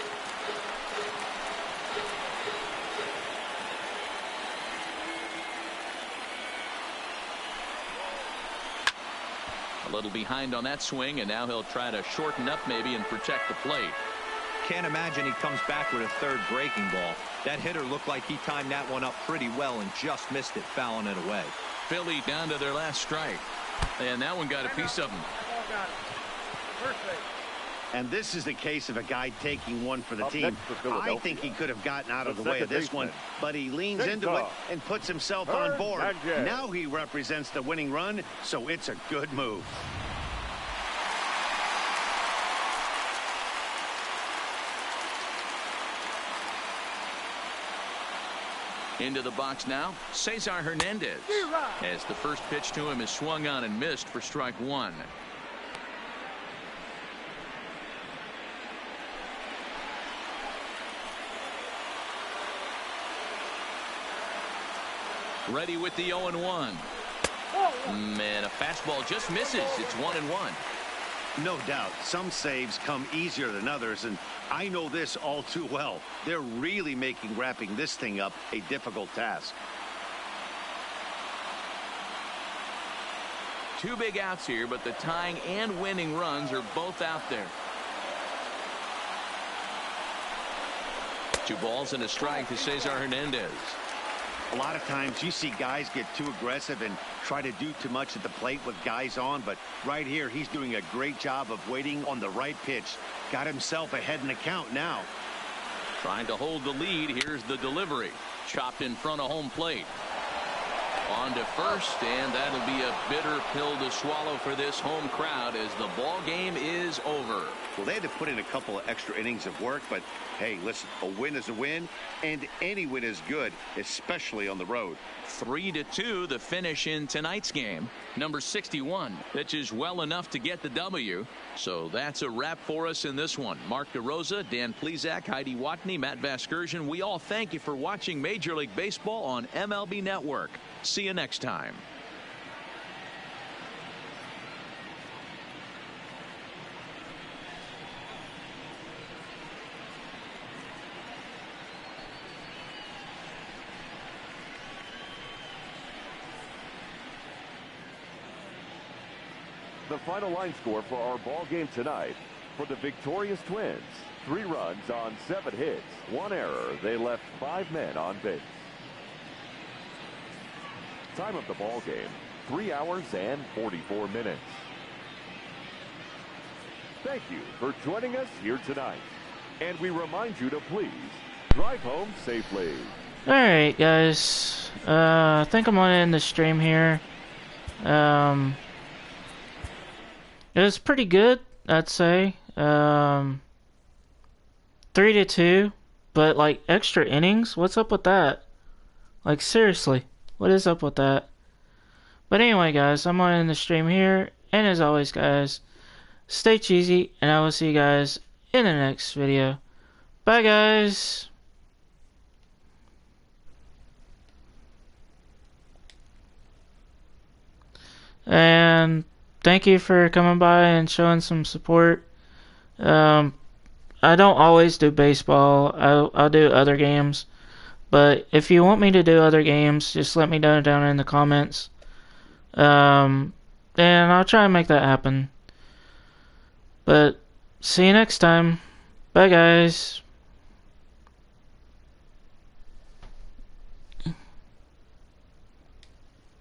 A little behind on that swing, and now he'll try to shorten up maybe and protect the plate. Can't imagine he comes back with a third breaking ball. That hitter looked like he timed that one up pretty well and just missed it, fouling it away. Philly down to their last strike. And that one got a piece of him. And this is the case of a guy taking one for the team. I think he could have gotten out of the way of this one, but he leans into it and puts himself on board. Now he represents the winning run, so it's a good move. Into the box now, Cesar Hernandez. As the first pitch to him is swung on and missed for strike 1. Ready with the 0-1. Man, a fastball just misses. It's 1-1. No doubt, some saves come easier than others, and I know this all too well. They're really making wrapping this thing up a difficult task. 2 big outs here, but the tying and winning runs are both out there. 2 balls and a strike to Cesar Hernandez. A lot of times you see guys get too aggressive and try to do too much at the plate with guys on, but right here he's doing a great job of waiting on the right pitch. Got himself ahead in the count now. Trying to hold the lead. Here's the delivery. Chopped in front of home plate. On to first, and that'll be a bitter pill to swallow for this home crowd as the ball game is over. Well, they had to put in a couple of extra innings of work, but hey, listen, a win is a win, and any win is good, especially on the road. 3-2 the finish in tonight's game. Number 61 pitches well enough to get the W. So that's a wrap for us in this one. Mark DeRosa, Dan Plesac, Heidi Watney, Matt Vasgersian. We all thank you for watching Major League Baseball on MLB Network. See you next time. The final line score for our ball game tonight: for the victorious Twins, 3 runs on 7 hits, 1 error. They left 5 men on base. Time of the ball game, 3 hours and 44 minutes. Thank you for joining us here tonight, and we remind you to please drive home safely. Alright guys, I think I'm gonna end the stream here. It was pretty good, I'd say. 3-2, but like extra innings? What's up with that? Like seriously, what is up with that? But anyway guys, I'm gonna end the stream here, and as always guys, stay cheesy, and I will see you guys in the next video. Bye guys! And thank you for coming by and showing some support. I don't always do baseball. I'll do other games. But if you want me to do other games, just let me know down in the comments. And I'll try and make that happen. But see you next time. Bye guys.